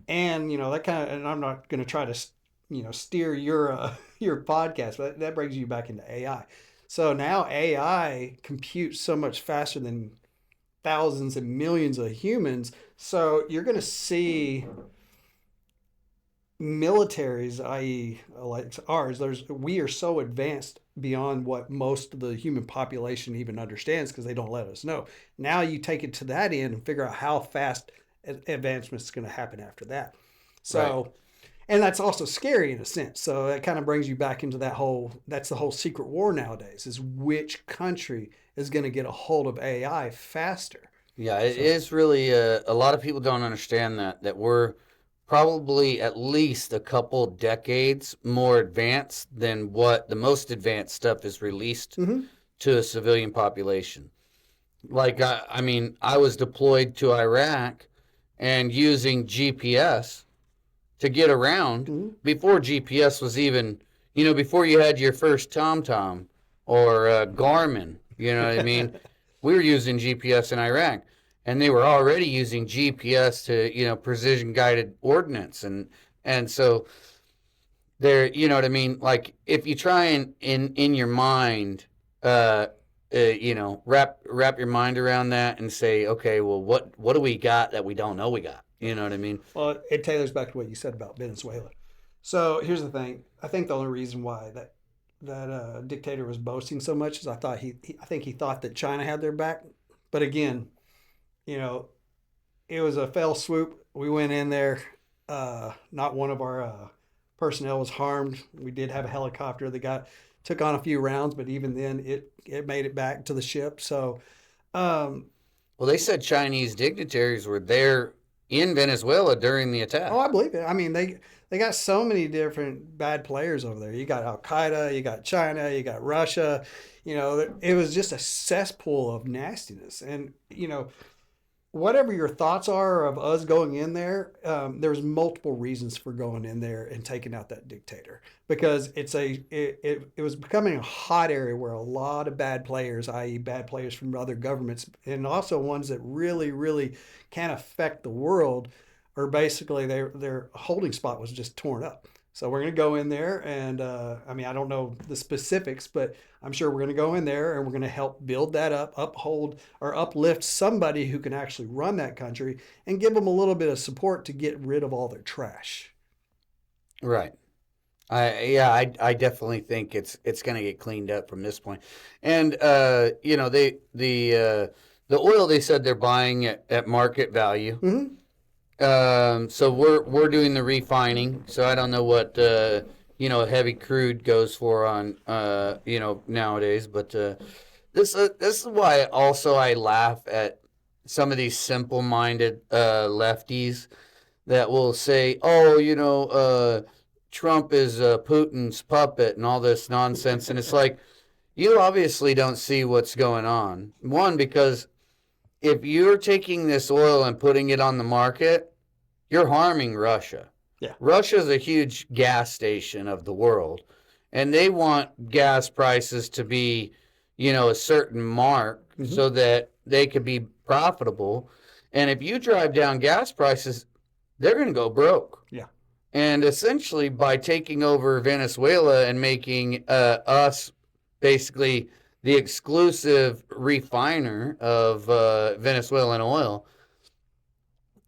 and that kind of. And I'm not going to try to steer your podcast, but that brings you back into AI. So now AI computes so much faster than thousands and millions of humans. So you're going to see militaries, i.e. like ours, we are so advanced beyond what most of the human population even understands because they don't let us know. Now you take it to that end and figure out how fast advancement is going to happen after that. So, right. And that's also scary in a sense. So that kind of brings you back into that's the whole secret war nowadays, is which country is going to get a hold of AI faster. Yeah, it is really, a lot of people don't understand that we're probably at least a couple decades more advanced than what the most advanced stuff is released to a civilian population. Like, I was deployed to Iraq and using GPS to get around before GPS was even, before you had your first TomTom or Garmin, you know what I mean? We were using GPS in Iraq, and they were already using GPS to, precision guided ordnance. And so there, you know what I mean? Like if you try and in your mind, wrap your mind around that and say, okay, well, what do we got that we don't know we got? You know what I mean? Well, it tailors back to what you said about Venezuela. So here's the thing. I think the only reason why that dictator was boasting so much is I think he thought that China had their back. But again, it was a fell swoop. We went in there. Not one of our personnel was harmed. We did have a helicopter that took on a few rounds, but even then it made it back to the ship. So, well, they said Chinese dignitaries were there in Venezuela during the attack. Oh, I believe it. I mean, they got so many different bad players over there. You got Al Qaeda, you got China, you got Russia. It was just a cesspool of nastiness. And whatever your thoughts are of us going in there, there's multiple reasons for going in there and taking out that dictator, because it was becoming a hot area where a lot of bad players, i.e. bad players from other governments, and also ones that really, really can affect the world, or basically their holding spot was just torn up. So we're going to go in there and, I don't know the specifics, but I'm sure we're going to go in there and we're going to help build that up, uphold or uplift somebody who can actually run that country and give them a little bit of support to get rid of all their trash. Right. I definitely think it's going to get cleaned up from this point. And, the oil, they said they're buying at market value. Mm-hmm. So we're doing the refining. So I don't know what heavy crude goes for on nowadays. But this is why also I laugh at some of these simple-minded lefties that will say, Trump is Putin's puppet and all this nonsense. And it's like, you obviously don't see what's going on. One, because if you're taking this oil and putting it on the market, you're harming Russia. Yeah. Russia's a huge gas station of the world, and they want gas prices to be, a certain mark so that they could be profitable. And if you drive down gas prices, they're going to go broke. Yeah. And essentially, by taking over Venezuela and making us basically the exclusive refiner of Venezuelan oil,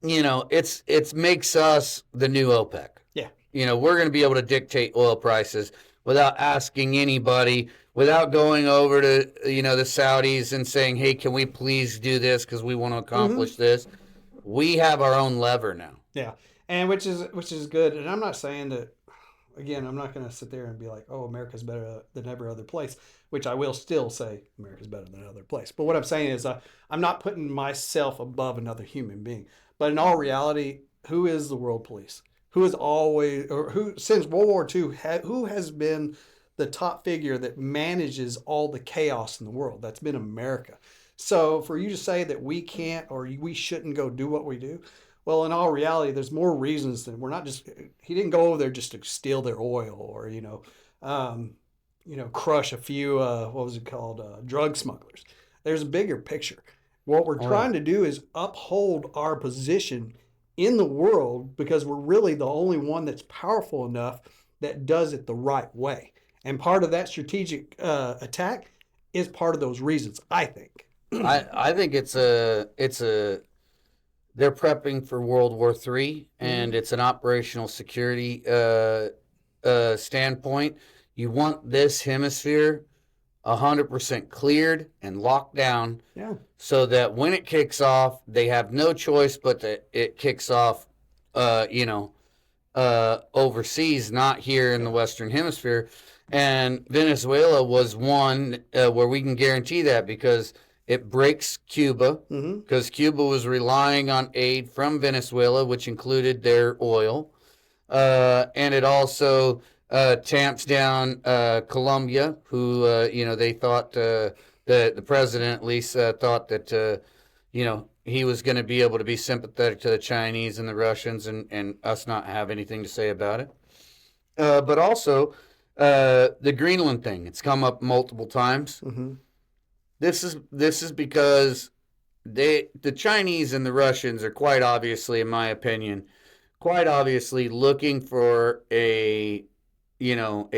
it's makes us the new OPEC. Yeah. We're going to be able to dictate oil prices without asking anybody, without going over to, the Saudis and saying, hey, can we please do this because we want to accomplish this? We have our own lever now. Yeah. And which is good. And I'm not saying that, again, I'm not going to sit there and be like, oh, America's better than every other place, which I will still say America's better than another place. But what I'm saying is I'm not putting myself above another human being. But in all reality, who is the world police? Who is always, or who, since World War II, who has been the top figure that manages all the chaos in the world? That's been America. So for you to say that we can't or we shouldn't go do what we do, well, in all reality, there's more reasons than we're not just. He didn't go over there just to steal their oil or crush a few drug smugglers. There's a bigger picture. What we're trying to do is uphold our position in the world because we're really the only one that's powerful enough that does it the right way. And part of that strategic attack is part of those reasons, I think. I think they're prepping for World War III, and it's an operational security standpoint. You want this hemisphere 100% cleared and locked down, so that when it kicks off, they have no choice but that it kicks off, overseas, not here in the Western Hemisphere. And Venezuela was one where we can guarantee that because it breaks Cuba, because Cuba was relying on aid from Venezuela, which included their oil. And it also tamps down Colombia, who, they thought, the president at least thought that, he was going to be able to be sympathetic to the Chinese and the Russians and us not have anything to say about it. But also the Greenland thing. It's come up multiple times. This is because the Chinese and the Russians are quite obviously, in my opinion, looking for a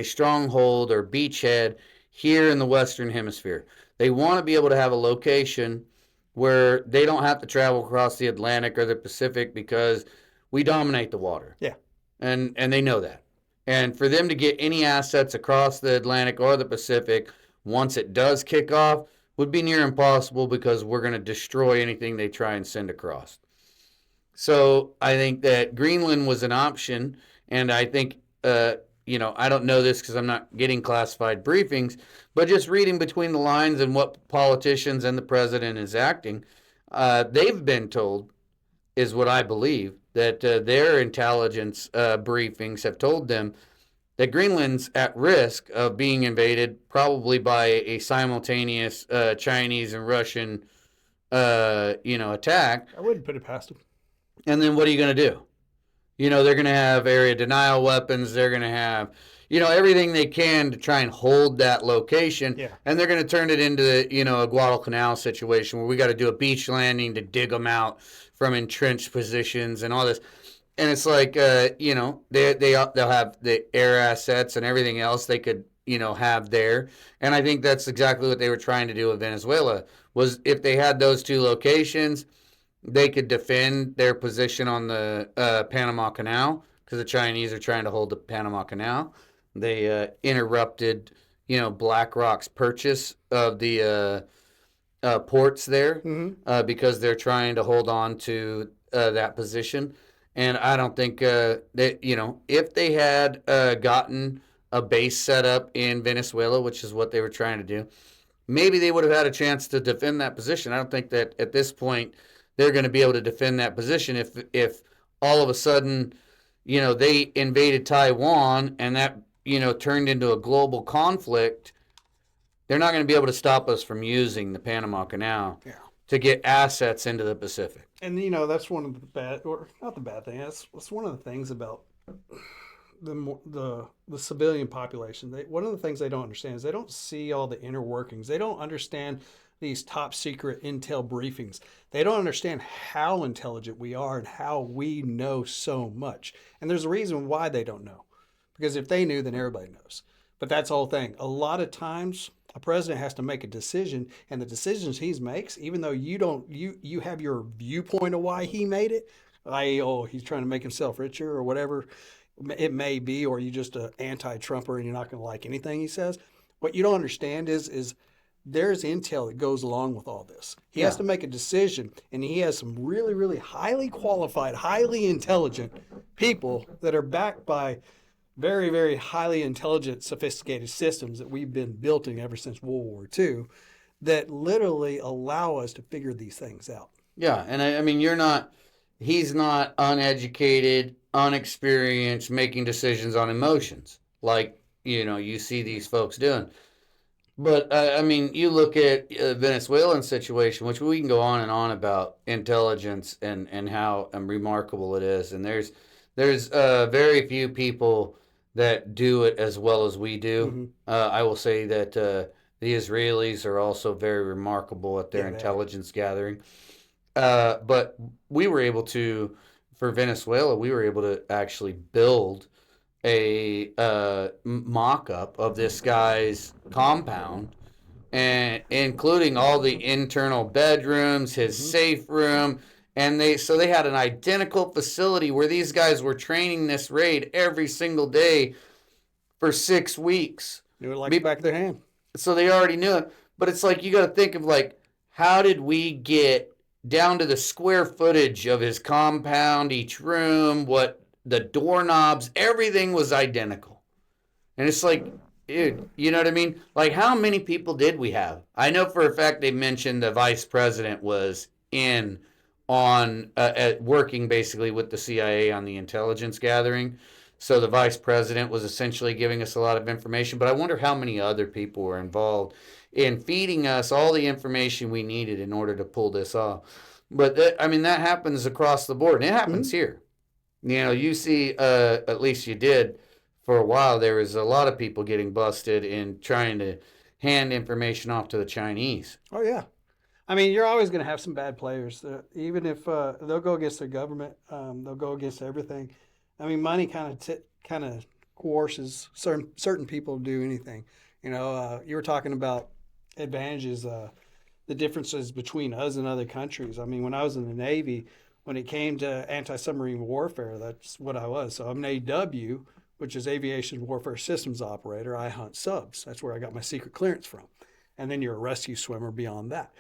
stronghold or beachhead here in the Western Hemisphere. They want to be able to have a location where they don't have to travel across the Atlantic or the Pacific because we dominate the water. Yeah. And they know that. And for them to get any assets across the Atlantic or the Pacific, once it does kick off, would be near impossible because we're going to destroy anything they try and send across. So I think that Greenland was an option, and I think, I don't know this because I'm not getting classified briefings, but just reading between the lines and what politicians and the president is acting, they've been told, is what I believe, that their intelligence briefings have told them that Greenland's at risk of being invaded probably by a simultaneous Chinese and Russian, attack. I wouldn't put it past them. And then what are you going to do? They're going to have area denial weapons. They're going to have, everything they can to try and hold that location. Yeah. And they're going to turn it into, a Guadalcanal situation where we got to do a beach landing to dig them out from entrenched positions and all this. And it's like, they'll have the air assets and everything else they could, have there. And I think that's exactly what they were trying to do with Venezuela, was if they had those two locations, they could defend their position on the Panama Canal because the Chinese are trying to hold the Panama Canal. They interrupted, BlackRock's purchase of the ports there because they're trying to hold on to that position. And I don't think that, if they had gotten a base set up in Venezuela, which is what they were trying to do, maybe they would have had a chance to defend that position. I don't think that at this point they're going to be able to defend that position if all of a sudden, they invaded Taiwan and that, turned into a global conflict, they're not going to be able to stop us from using the Panama Canal to get assets into the Pacific. And that's one of the bad, or not the bad thing. That's one of the things about the civilian population. One of the things they don't understand is they don't see all the inner workings. They don't understand these top secret intel briefings. They don't understand how intelligent we are and how we know so much. And there's a reason why they don't know, because if they knew, then everybody knows. But that's the whole thing. A lot of times, a president has to make a decision, and the decisions he makes, even though you have your viewpoint of why he made it, he's trying to make himself richer or whatever it may be, or you just an anti-Trumper and you're not going to like anything he says. What you don't understand is there's intel that goes along with all this. He has to make a decision, and he has some really, really highly qualified, highly intelligent people that are backed by very, very highly intelligent, sophisticated systems that we've been building ever since World War II that literally allow us to figure these things out. Yeah, and I mean, he's not uneducated, unexperienced, making decisions on emotions like, you see these folks doing. But, I mean, you look at the Venezuelan situation, which we can go on and on about intelligence and how remarkable it is. And there's very few people that do it as well as we do. Mm-hmm. I will say that the Israelis are also very remarkable at their intelligence gathering. But we were able to, for Venezuela, actually build a mock-up of this guy's compound, and including all the internal bedrooms, his safe room, and they had an identical facility where these guys were training this raid every single day for 6 weeks. Knew it like the back of their hand. So they already knew it. But it's like, you got to think of how did we get down to the square footage of his compound, each room, what the doorknobs, everything was identical. And it's like, dude, you know what I mean? Like, how many people did we have? I know for a fact they mentioned the vice president was working basically with the CIA on the intelligence gathering. So the vice president was essentially giving us a lot of information. But I wonder how many other people were involved in feeding us all the information we needed in order to pull this off. But that happens across the board, and it happens here. You see, at least you did for a while, there was a lot of people getting busted in trying to hand information off to the Chinese. Oh, yeah. I mean, you're always going to have some bad players. Even if they'll go against their government, they'll go against everything. I mean, money kind of coerces certain people to do anything. You were talking about advantages, the differences between us and other countries. I mean, when I was in the Navy, when it came to anti-submarine warfare, that's what I was. So I'm an AW, which is Aviation Warfare Systems Operator. I hunt subs. That's where I got my secret clearance from. And then you're a rescue swimmer beyond that.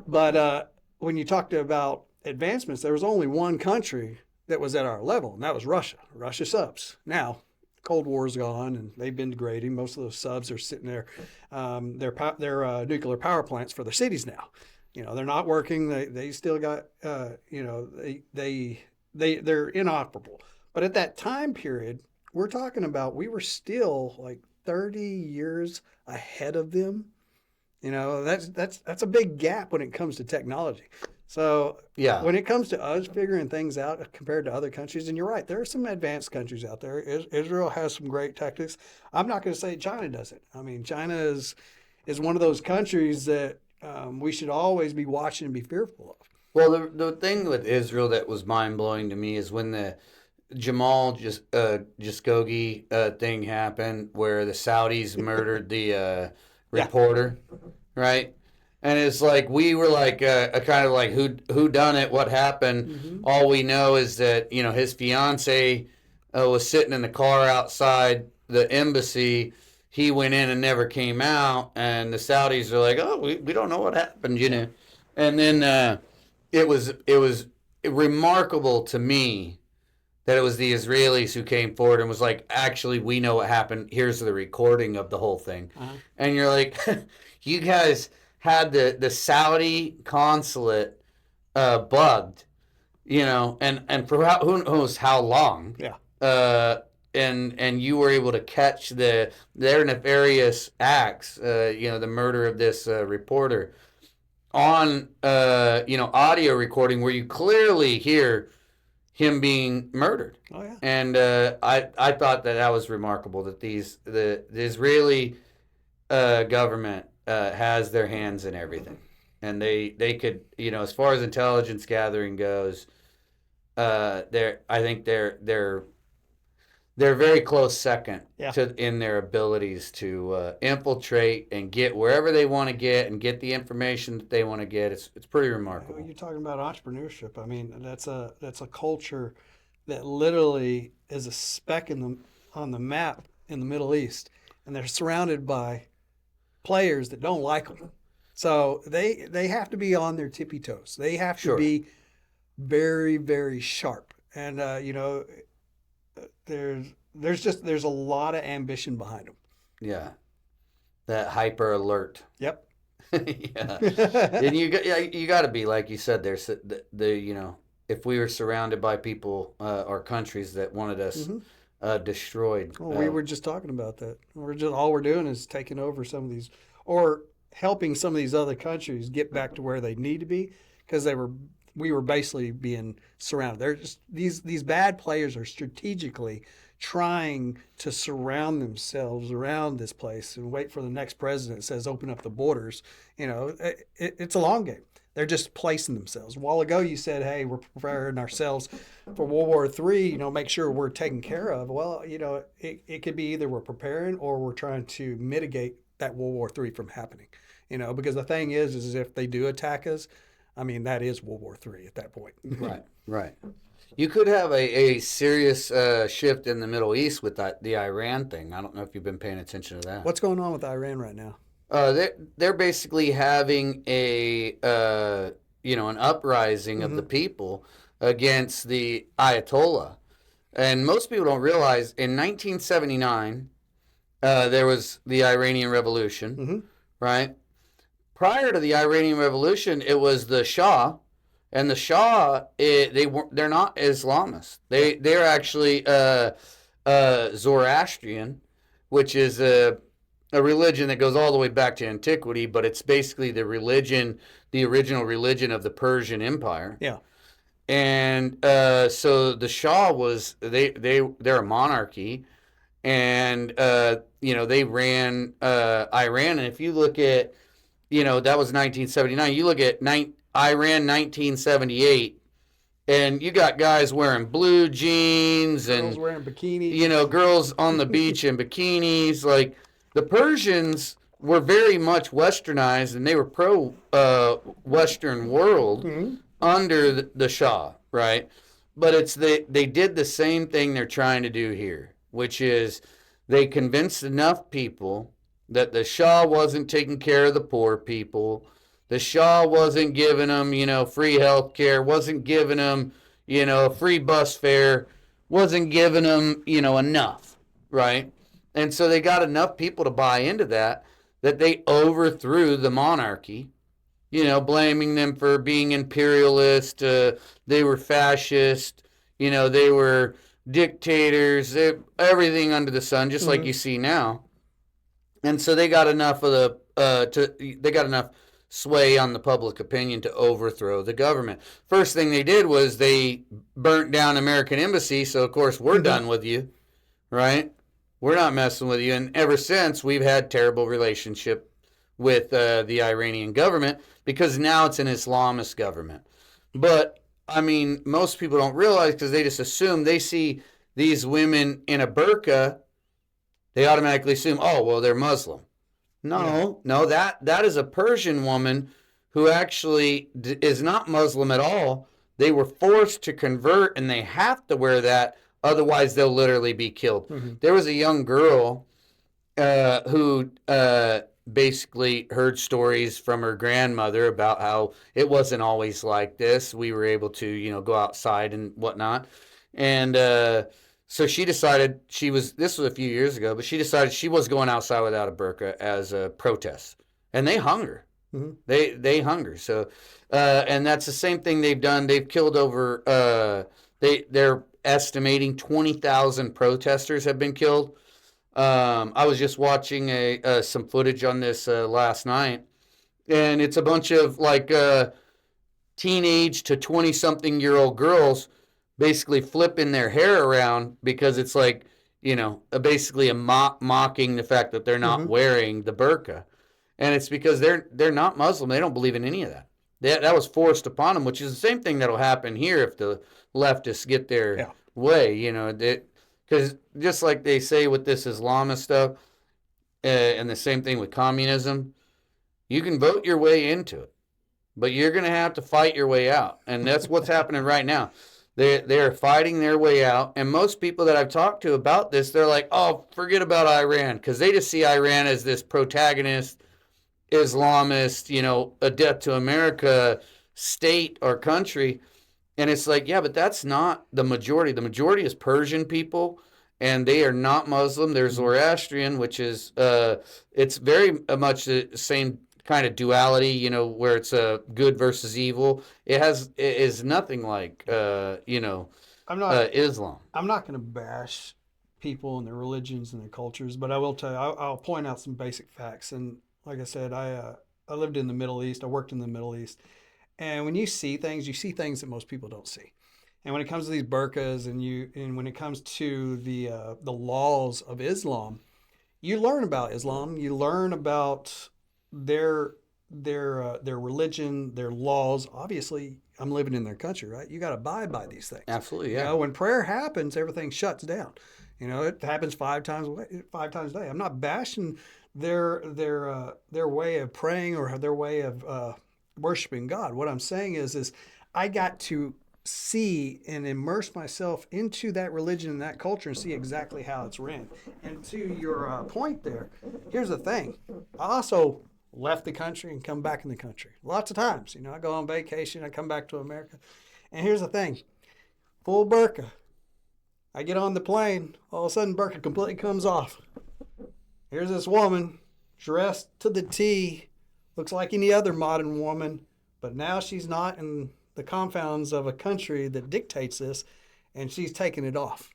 But when you talked about advancements, there was only one country that was at our level, and that was Russia. Russia subs. Now, Cold War's gone, and they've been degrading. Most of those subs are sitting there. They're nuclear power plants for their cities now. They're not working. They still got, they're inoperable. But at that time period, we're talking about, we were still like 30 years ahead of them. That's a big gap when it comes to technology. So when it comes to us figuring things out compared to other countries, and you're right, there are some advanced countries out there. Israel has some great tactics. I'm not going to say China doesn't. I mean, China is one of those countries that we should always be watching and be fearful of. Well, the thing with Israel that was mind-blowing to me is when the Jamal Khashoggi thing happened, where the Saudis murdered the reporter, right? And it's like, we were like a kind of like, who done it? What happened? Mm-hmm. All we know is that, his fiance was sitting in the car outside the embassy. He went in and never came out. And the Saudis are like, oh, we don't know what happened, And then it was remarkable to me that it was the Israelis who came forward and was like, actually, we know what happened. Here's the recording of the whole thing. Uh-huh. And you're like, you guys had the Saudi consulate bugged, and for who knows how long. Yeah. and you were able to catch their nefarious acts, the murder of this reporter on, audio recording where you clearly hear him being murdered. Oh yeah. And I thought that was remarkable that the Israeli government has their hands in everything, and they could, as far as intelligence gathering goes, I think they're very close second in their abilities to infiltrate and get wherever they want to get and get the information that they want to get. It's pretty remarkable. You're talking about entrepreneurship. I mean, that's a culture that literally is a speck on the map in the Middle East, and they're surrounded by players that don't like them. So they have to be on their tippy toes. They have to be very, very sharp. And there's a lot of ambition behind them. Yeah, that hyper alert. Yep. Yeah, and you got to be, like you said. There's if we were surrounded by people or countries that wanted us destroyed. Well, we were just talking about that. All we're doing is taking over some of these, or helping some of these other countries get back to where they need to be, because we were basically being surrounded. They're just these bad players are strategically trying to surround themselves around this place and wait for the next president that says open up the borders. It's a long game. They're just placing themselves. A while ago you said, hey, we're preparing ourselves for World War III, make sure we're taken care of. Well, it could be either we're preparing or we're trying to mitigate that World War III from happening. Because the thing is if they do attack us, I mean, that is World War III at that point. Right. You could have a serious shift in the Middle East with the Iran thing. I don't know if you've been paying attention to that. What's going on with Iran right now? They're basically having an uprising of the people against the Ayatollah. And most people don't realize in 1979, there was the Iranian Revolution, right? Prior to the Iranian Revolution, it was the Shah, and the Shah they're not Islamists. They're actually Zoroastrian, which is a religion that goes all the way back to antiquity, but it's basically the original religion of the Persian Empire. Yeah. And so the Shah they're a monarchy, and they ran Iran. And if you look at that was 1979. You look at Iran 1978, and you got guys wearing blue jeans and girls wearing bikinis. Girls on the beach in bikinis. Like, the Persians were very much westernized, and they were pro Western world under the Shah, right? But they did the same thing they're trying to do here, which is they convinced enough people that the Shah wasn't taking care of the poor people. The Shah wasn't giving them, free health care, wasn't giving them, free bus fare, wasn't giving them, enough, right? And so they got enough people to buy into that they overthrew the monarchy, blaming them for being imperialist. They were fascist, they were dictators, everything under the sun, just like you see now. And so they got enough they got enough sway on the public opinion to overthrow the government. First thing they did was they burnt down American embassy. So of course we're done with you, right? We're not messing with you. And ever since, we've had terrible relationship with the Iranian government, because now it's an Islamist government. But I mean, most people don't realize, because they just assume, they see these women in a burqa, they automatically assume, oh, well, they're Muslim. No, that is a Persian woman who actually is not Muslim at all. They were forced to convert, and they have to wear that, otherwise they'll literally be killed. There was a young girl who basically heard stories from her grandmother about how it wasn't always like this. We were able to, go outside and whatnot. And so she decided this was a few years ago, but she decided she was going outside without a burqa as a protest. And they hung her. They hung her. So, and that's the same thing they've done. They've killed over, they're estimating 20,000 protesters have been killed. I was just watching some footage on this last night, and it's a bunch of like teenage to 20-something-year-old girls basically flipping their hair around because it's like, basically a mocking the fact that they're not wearing the burqa. And it's because they're not Muslim. They don't believe in any of that. That was forced upon them, which is the same thing that'll happen here if the leftists get their way, because just like they say with this Islamist stuff, and the same thing with communism, you can vote your way into it, but you're going to have to fight your way out. And that's what's happening right now. They're fighting their way out. And most people that I've talked to about this, they're like, oh, forget about Iran, because they just see Iran as this protagonist, Islamist, a death to America state or country. And it's like, yeah, but that's not the majority. The majority is Persian people, and they are not Muslim. They're Zoroastrian, which is, it's very much the same kind of duality, where it's good versus evil. It is nothing like, Islam. I'm not going to bash people and their religions and their cultures, but I will tell you, I'll point out some basic facts. And like I said, I lived in the Middle East. I worked in the Middle East. And when you see things that most people don't see. And when it comes to these burqas and when it comes to the laws of Islam, you learn about Islam. You learn about their religion, their laws. Obviously, I'm living in their country, right? You got to abide by these things. Absolutely, yeah. When prayer happens, everything shuts down. It happens 5 times a day. I'm not bashing their way of praying or their way of worshiping God. What I'm saying is I got to see and immerse myself into that religion and that culture and see exactly how it's ran. And to your point there, here's the thing. I also left the country and come back in the country lots of times. I go on vacation, I come back to America. And here's the thing. Full burqa. I get on the plane, all of a sudden burqa completely comes off. Here's this woman dressed to the T, looks like any other modern woman, but now she's not in the confines of a country that dictates this, and she's taking it off.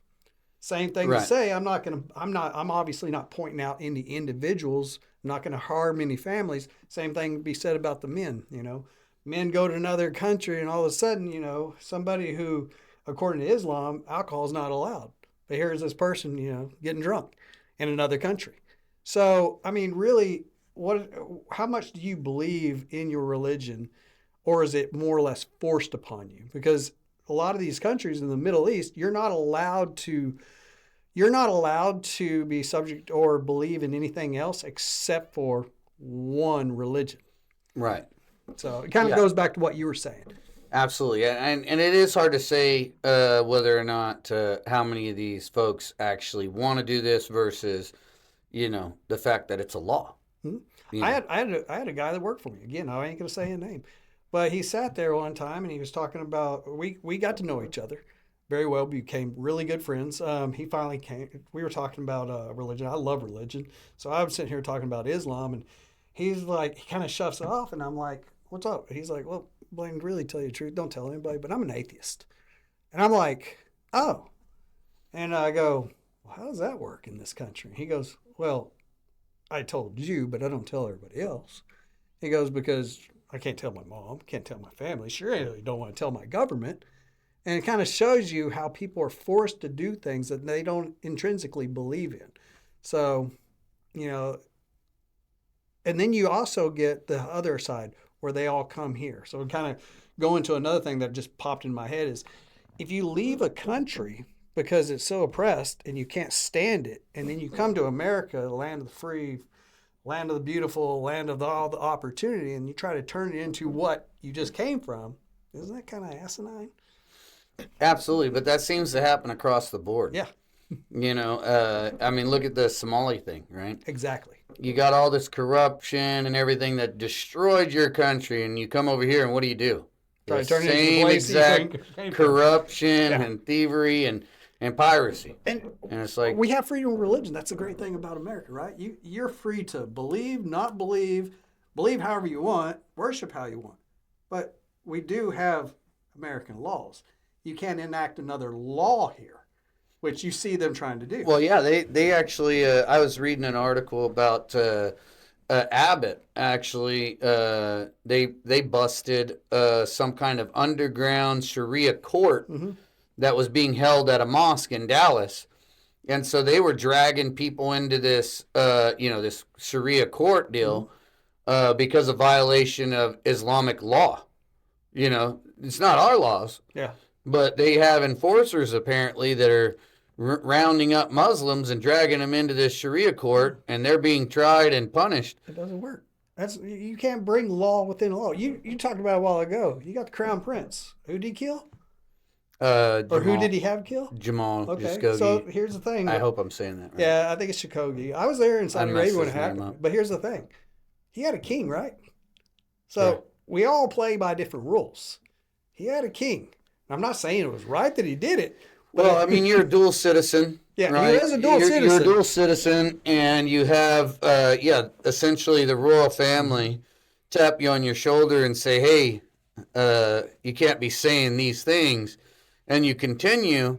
Same thing to say, I'm obviously not pointing out any individuals. I'm not going to harm any families. Same thing to be said about the men, Men go to another country and all of a sudden, somebody who, according to Islam, alcohol is not allowed. But here's this person, getting drunk in another country. So, I mean, really, how much do you believe in your religion, or is it more or less forced upon you? Because a lot of these countries in the Middle East, you're not allowed to be subject or believe in anything else except for one religion. Right. So it kind of goes back to what you were saying. Absolutely. And it is hard to say whether or not how many of these folks actually want to do this versus, the fact that it's a law. Mm-hmm. I had a guy that worked for me. Again, I ain't going to say his name. But he sat there one time and he was talking about, we got to know each other very well, became really good friends. He finally came, we were talking about religion. I love religion. So I was sitting here talking about Islam, and he's like, he kind of shuffles it off, and I'm like, what's up? He's like, well, Blaine, really tell you the truth, don't tell anybody, but I'm an atheist. And I'm like, oh. And I go, well, how does that work in this country? He goes, well, I told you, but I don't tell everybody else. He goes, because I can't tell my mom, can't tell my family, sure I really don't want to tell my government. And it kind of shows you how people are forced to do things that they don't intrinsically believe in. So, and then you also get the other side where they all come here. So kind of go into another thing that just popped in my head is if you leave a country because it's so oppressed and you can't stand it, and then you come to America, the land of the free, land of the beautiful, land of all the opportunity, and you try to turn it into what you just came from, isn't that kind of asinine? Absolutely, but that seems to happen across the board. Yeah. I mean, look at the Somali thing, right? Exactly. You got all this corruption and everything that destroyed your country, and you come over here, and what do? Try The to turn it into the same place exact you came from. corruption Yeah. and thievery and piracy. And it's like, we have freedom of religion. That's the great thing about America, right? You're free to believe, not believe however you want, worship how you want. But we do have American laws. you can't enact another law here, which you see them trying to do. Well, yeah, they actually. I was reading an article about Abbott. Actually, they busted some kind of underground Sharia court that was being held at a mosque in Dallas, and so they were dragging people into this, this Sharia court deal because of violation of Islamic law. It's not our laws. Yeah. But they have enforcers apparently that are rounding up Muslims and dragging them into this Sharia court, and they're being tried and punished. It doesn't work. You can't bring law within law. You talked about a while ago. You got the Crown Prince. Who did he kill? Or who did he have kill? Jamal. Okay. Khashoggi. So here's the thing. I hope I'm saying that right. Yeah, I think it's Khashoggi. I was there in Saudi messed Arabia when it his name happened. up. But here's the thing. He had a king, right? So Yeah. we all play by different rules. He had a king. I'm not saying it was right that he did it. Well, I mean, you're a dual citizen. Yeah, right? he is a dual citizen. You're a dual citizen, and you have, essentially the royal family tap you on your shoulder and say, hey, you can't be saying these things, and you continue.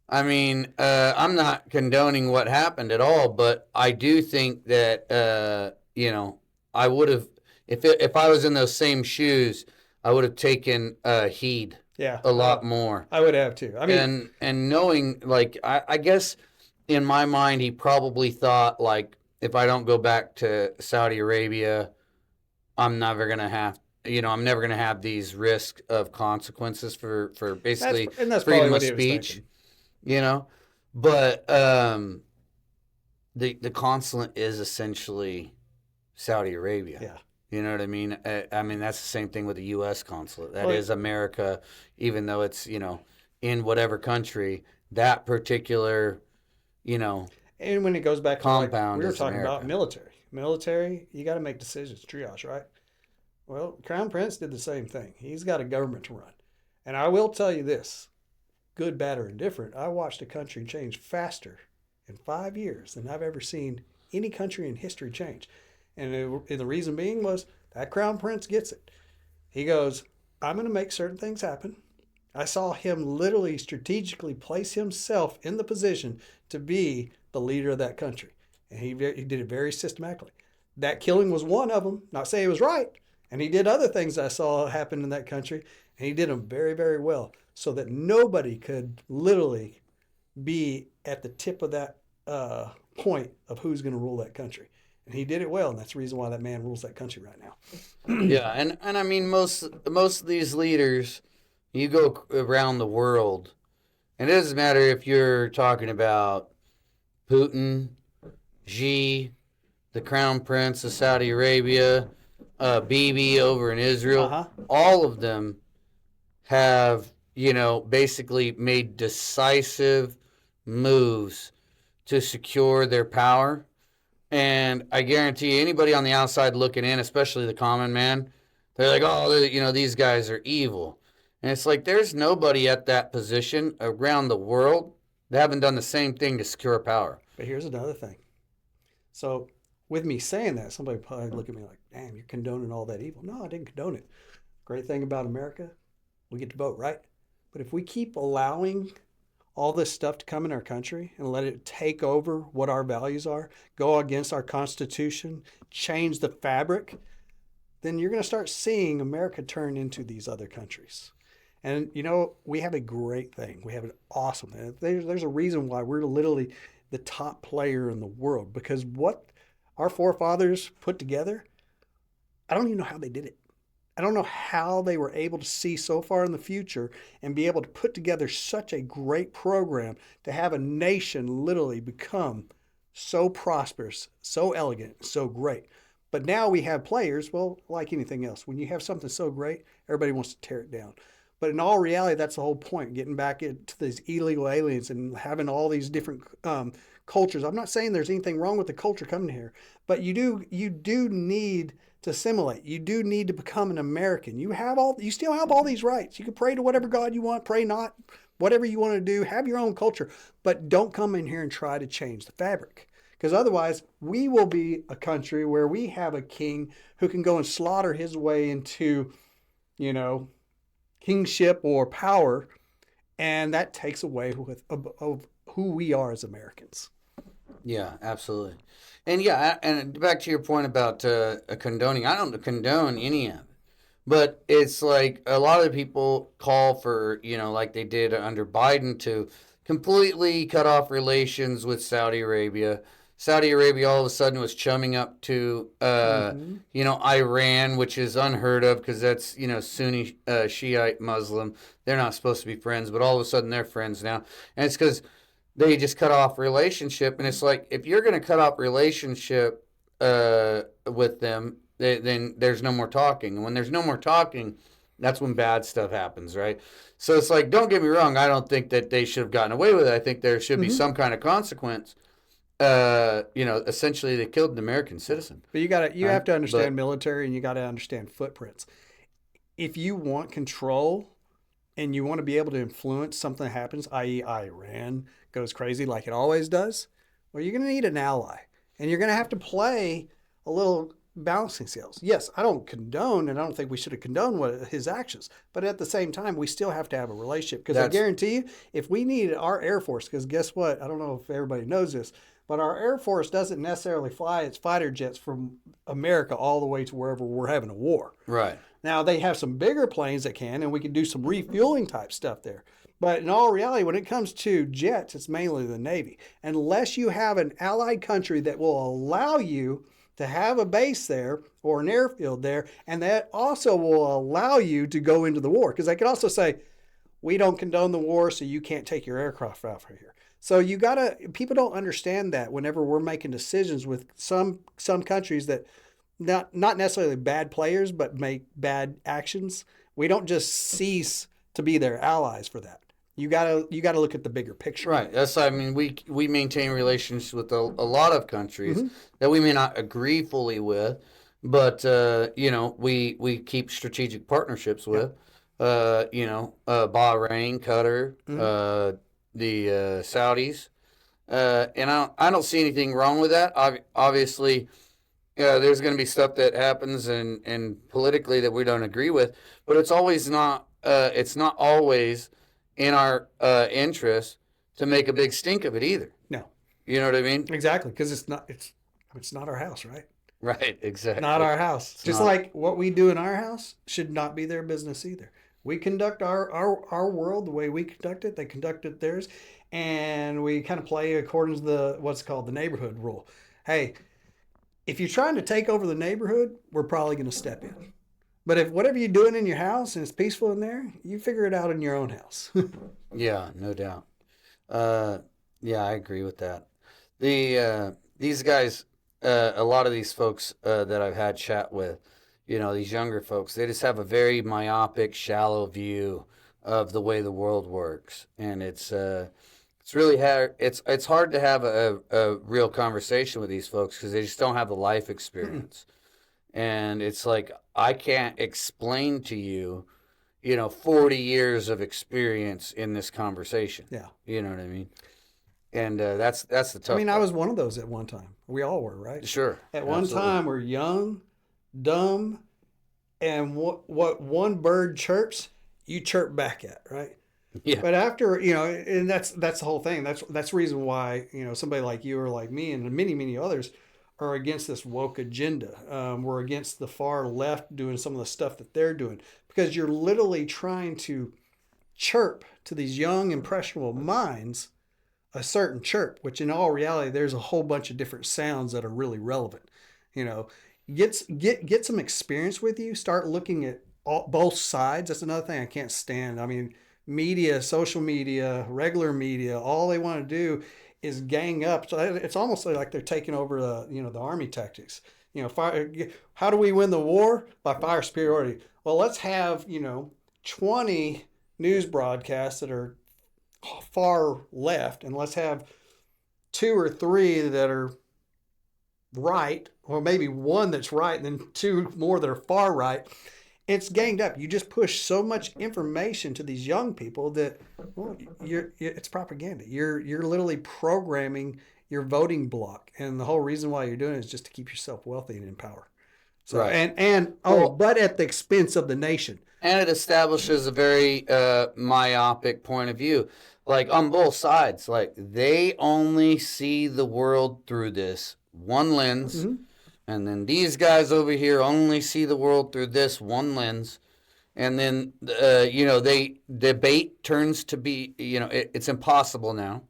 I mean, I'm not condoning what happened at all, but I do think that, I would have, if I was in those same shoes, I would have taken heed. Yeah, a lot more. I would have too. I mean, and knowing, like, I guess in my mind, he probably thought, like, if I don't go back to Saudi Arabia, I'm never gonna have these risk of consequences for basically that's freedom probably of what he was speech. thinking. But the consulate is essentially Saudi Arabia. Yeah. You know what I mean? I mean, that's the same thing with the U.S. consulate. That Well, is America, even though it's, in whatever country, that particular, And when it goes back to compound we were is talking America. about military, you got to make decisions, triage, right? Well, Crown Prince did the same thing. He's got a government to run. And I will tell you this, good, bad, or indifferent, I watched a country change faster in 5 years than I've ever seen any country in history change. And the reason being was that Crown Prince gets it. He goes, I'm going to make certain things happen. I saw him literally strategically place himself in the position to be the leader of that country. And he did it very systematically. That killing was one of them. Not say it was right. And he did other things I saw happen in that country. And he did them very, very well. So that nobody could literally be at the tip of that point of who's going to rule that country. And he did it well, and that's the reason why that man rules that country right now. Yeah, and I mean, most of these leaders, you go around the world, and it doesn't matter if you're talking about Putin, Xi, the Crown Prince of Saudi Arabia, Bibi over in Israel, all of them have, basically made decisive moves to secure their power. And I guarantee anybody on the outside looking in, especially the common man, they're like, oh, these guys are evil. And it's like there's nobody at that position around the world that haven't done the same thing to secure power. But here's another thing. So with me saying that, somebody probably look at me like, damn, you're condoning all that evil. No, I didn't condone it. Great thing about America, we get to vote, right? But if we keep allowing all this stuff to come in our country and let it take over what our values are, go against our Constitution, change the fabric, then you're going to start seeing America turn into these other countries. And, we have a great thing. We have an awesome thing. There's a reason why we're literally the top player in the world, because what our forefathers put together, I don't even know how they did it. I don't know how they were able to see so far in the future and be able to put together such a great program to have a nation literally become so prosperous, so elegant, so great. But now we have players, well, like anything else, when you have something so great, everybody wants to tear it down. But in all reality, that's the whole point, getting back into these illegal aliens and having all these different cultures. I'm not saying there's anything wrong with the culture coming here, but you do need to assimilate. You do need to become an American. You still have all these rights. You can pray to whatever God you want, pray not, whatever you want to do, have your own culture, but don't come in here and try to change the fabric. Because otherwise, we will be a country where we have a king who can go and slaughter his way into, kingship or power and that takes away of who we are as Americans. Yeah, absolutely. And yeah, and back to your point about condoning, I don't condone any of it. But it's like a lot of the people call for, like they did under Biden, to completely cut off relations with Saudi Arabia. Saudi Arabia all of a sudden was chumming up to, Iran, which is unheard of because that's, Sunni Shiite Muslim. They're not supposed to be friends, but all of a sudden they're friends now. And it's because they just cut off relationship. And it's like, if you're going to cut off relationship with them, then there's no more talking. And when there's no more talking, that's when bad stuff happens, right? So it's like, don't get me wrong, I don't think that they should have gotten away with it. I think there should be some kind of consequence. Essentially they killed an American citizen. But you have to understand military, and you got to understand footprints. If you want control and you want to be able to influence something that happens, i.e. Iran goes crazy like it always does, well, you're going to need an ally. And you're going to have to play a little balancing scales. Yes, I don't condone, and I don't think we should have condoned his actions. But at the same time, we still have to have a relationship. Because I guarantee you, if we need our Air Force, because guess what? I don't know if everybody knows this, but our Air Force doesn't necessarily fly its fighter jets from America all the way to wherever we're having a war. Right. Now, they have some bigger planes that can, and we can do some refueling type stuff there. But in all reality, when it comes to jets, it's mainly the Navy. Unless you have an allied country that will allow you to have a base there or an airfield there, and that also will allow you to go into the war. Because they could also say, we don't condone the war, so you can't take your aircraft out from here. So people don't understand that whenever we're making decisions with some countries that not necessarily bad players, but make bad actions. We don't just cease to be their allies for that. You gotta look at the bigger picture. Right. We maintain relations with a lot of countries that we may not agree fully with, but we keep strategic partnerships with. Bahrain, Qatar, the Saudis, and I don't see anything wrong with that. Obviously, there's going to be stuff that happens and politically that we don't agree with, but it's always not. It's not always in our interest to make a big stink of it either. No. You know what I mean? Exactly, because it's not our house, right? Right, exactly. Not our house. Just like what we do in our house should not be their business either. We conduct our world the way we conduct it. They conduct it theirs, and we kind of play according to what's called the neighborhood rule. Hey, if you're trying to take over the neighborhood, we're probably going to step in. But if whatever you're doing in your house and it's peaceful in there, you figure it out in your own house. Yeah, no doubt. Yeah, I agree with that. These guys, a lot of these folks that I've had chat with, these younger folks, they just have a very myopic, shallow view of the way the world works, and it's really hard. It's hard to have a real conversation with these folks because they just don't have the life experience. And it's like, I can't explain to you, 40 years of experience in this conversation. Yeah. You know what I mean? And that's the tough part. I was one of those at one time. We all were, right? Sure. At one time, we're young, dumb, and what one bird chirps, you chirp back at, right? Yeah. But after, and that's the whole thing. That's the reason why, somebody like you or like me and many, many others are against this woke agenda. We're against the far left doing some of the stuff that they're doing, because you're literally trying to chirp to these young, impressionable minds a certain chirp, which in all reality, there's a whole bunch of different sounds that are really relevant. Get some experience with you. Start looking at both sides. That's another thing I can't stand. Media, social media, regular media, all they want to do is gang up. So it's almost like they're taking over the army tactics. How do we win the war? By fire superiority. Well, let's have 20 news broadcasts that are far left, and let's have 2 or 3 that are right, or maybe one that's right, and then 2 more that are far right. It's ganged up. You just push so much information to these young people that it's propaganda. You're literally programming your voting block, and the whole reason why you're doing it is just to keep yourself wealthy and in power. So Right. but at the expense of the nation. And it establishes a very myopic point of view. Like on both sides, like they only see the world through this one lens. And then these guys over here only see the world through this one lens. And then, they debate turns to be, it's impossible now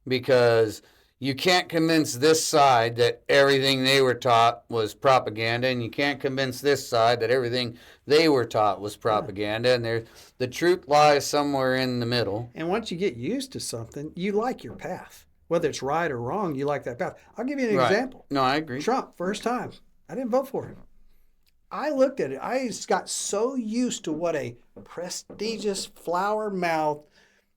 because you can't convince this side that everything they were taught was propaganda, and you can't convince this side that everything they were taught was propaganda. And the truth lies somewhere in the middle. And once you get used to something, you like your path. Whether it's right or wrong, you like that path. I'll give you an example. No, I agree. Trump, first time. I didn't vote for him. I looked at it. I just got so used to what a prestigious, flower-mouthed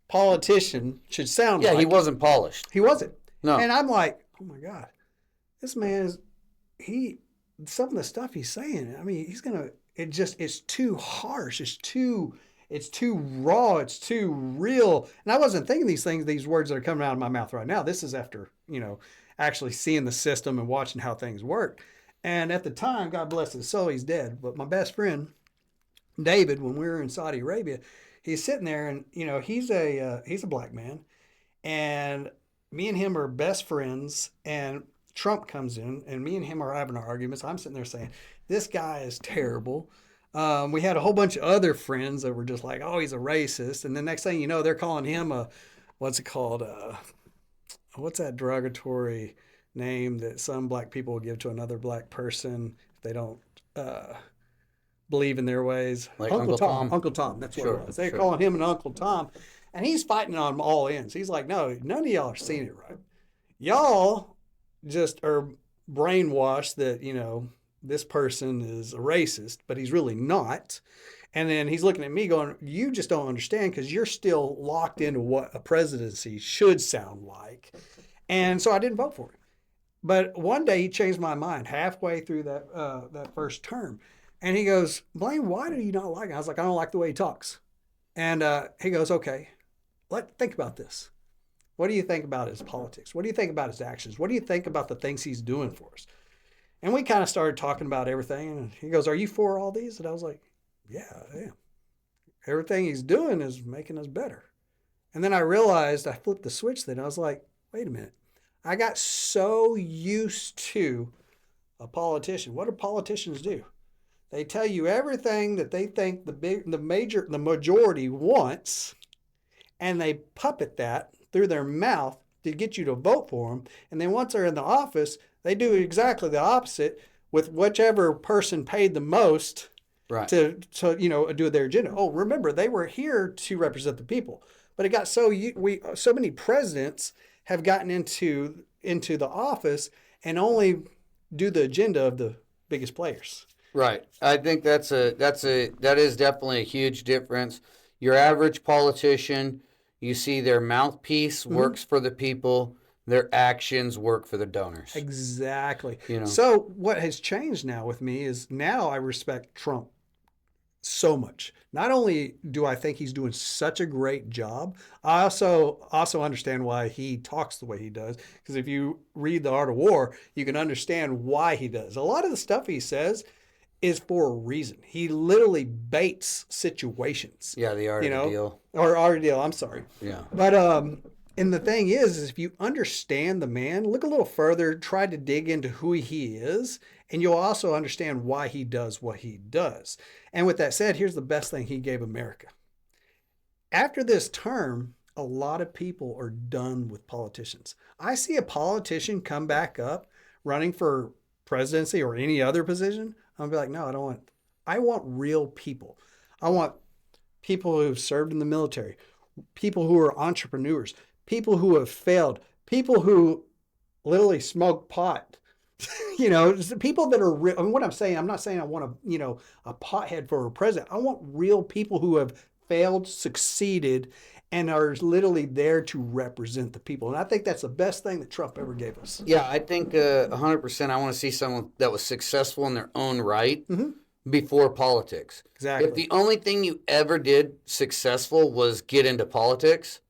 politician should sound like. Yeah, he wasn't polished. He wasn't. No. And I'm like, oh my God, this man is, some of the stuff he's saying, I mean, it's too harsh. It's too raw. It's too real. And I wasn't thinking these words that are coming out of my mouth right now. This is after, actually seeing the system and watching how things work. And at the time, God bless his soul, he's dead. But my best friend, David, when we were in Saudi Arabia, he's sitting there and, he's a black man. And me and him are best friends. And Trump comes in and me and him are having our arguments. I'm sitting there saying, this guy is terrible. We had a whole bunch of other friends that were just like, oh, he's a racist. And the next thing you know, they're calling him what's it called? What's that derogatory name that some black people will give to another black person if they don't believe in their ways? Like Uncle Tom. Uncle Tom, that's what it was. They're calling him an Uncle Tom. And he's fighting on all ends. He's like, no, none of y'all are seeing it right. Y'all just are brainwashed that, this person is a racist, but he's really not. And then he's looking at me going, you just don't understand because you're still locked into what a presidency should sound like. And so I didn't vote for him. But one day he changed my mind halfway through that first term. And he goes, Blaine, why do you not like him? I was like, I don't like the way he talks. And he goes, okay, think about this. What do you think about his politics? What do you think about his actions? What do you think about the things he's doing for us? And we kind of started talking about everything. And he goes, are you for all these? And I was like, yeah, I am. Everything he's doing is making us better. And then I realized, I flipped the switch then. I was like, wait a minute. I got so used to a politician. What do politicians do? They tell you everything that they think the majority wants, and they puppet that through their mouth to get you to vote for them. And then once they're in the office, they do exactly the opposite with whichever person paid the most to do their agenda. Oh, remember, they were here to represent the people. But it got so many presidents have gotten into the office and only do the agenda of the biggest players. Right. I think that is definitely a huge difference. Your average politician, you see their mouthpiece works for the people, their actions work for the donors. Exactly. So what has changed now with me is now I respect Trump so much. Not only do I think he's doing such a great job, I also understand why he talks the way he does. Because if you read The Art of War, you can understand why he does. A lot of the stuff he says is for a reason. He literally baits situations. Yeah, the art of the deal. Or art of the deal, I'm sorry. Yeah. But and the thing is if you understand the man, look a little further, try to dig into who he is, and you'll also understand why he does what he does. And with that said, here's the best thing he gave America. After this term, a lot of people are done with politicians. I see a politician come back up running for presidency or any other position. I'm gonna be like, no, I want real people. I want people who've served in the military, people who are entrepreneurs, people who have failed, people who literally smoke pot. People that are real. I mean, what I'm saying, I'm not saying I want a pothead for a president. I want real people who have failed, succeeded, and are literally there to represent the people. And I think that's the best thing that Trump ever gave us. Yeah, I think 100%. I want to see someone that was successful in their own right before politics. Exactly. If the only thing you ever did successful was get into politics,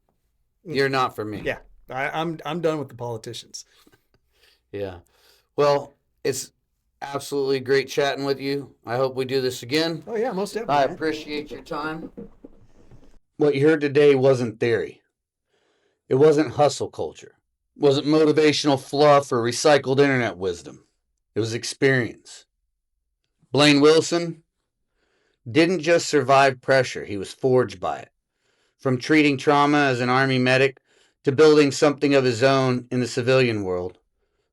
you're not for me. Yeah, I'm done with the politicians. Yeah. Well, it's Absolutely great chatting with you. I hope we do this again. Oh yeah, most definitely. I man. appreciate your time. What you heard today wasn't theory. It wasn't hustle culture. It wasn't motivational fluff or recycled internet wisdom. It was experience. Blaine Wilson didn't just survive pressure, he was forged by it. From treating trauma as an Army medic to building something of his own in the civilian world,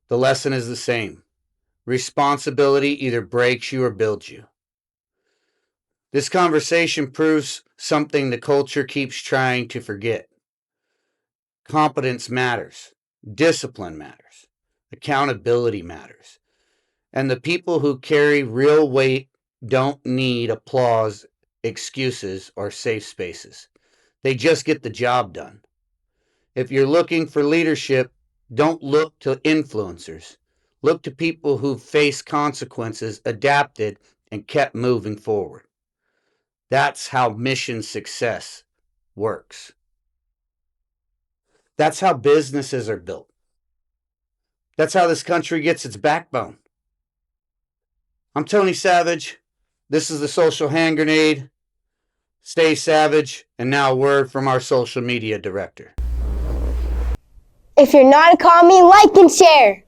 the lesson is the same. Responsibility either breaks you or builds you. This conversation proves something the culture keeps trying to forget. Competence matters. Discipline matters. Accountability matters. And the people who carry real weight don't need applause, excuses, or safe spaces. They just get the job done. If you're looking for leadership, don't look to influencers. Look to people who faced consequences, adapted, and kept moving forward. That's how mission success works. That's how businesses are built. That's how this country gets its backbone. I'm Tony Savage. This is the Social Hand Grenade. Stay savage. And now a word from our social media director. If you're not a commie, like and share.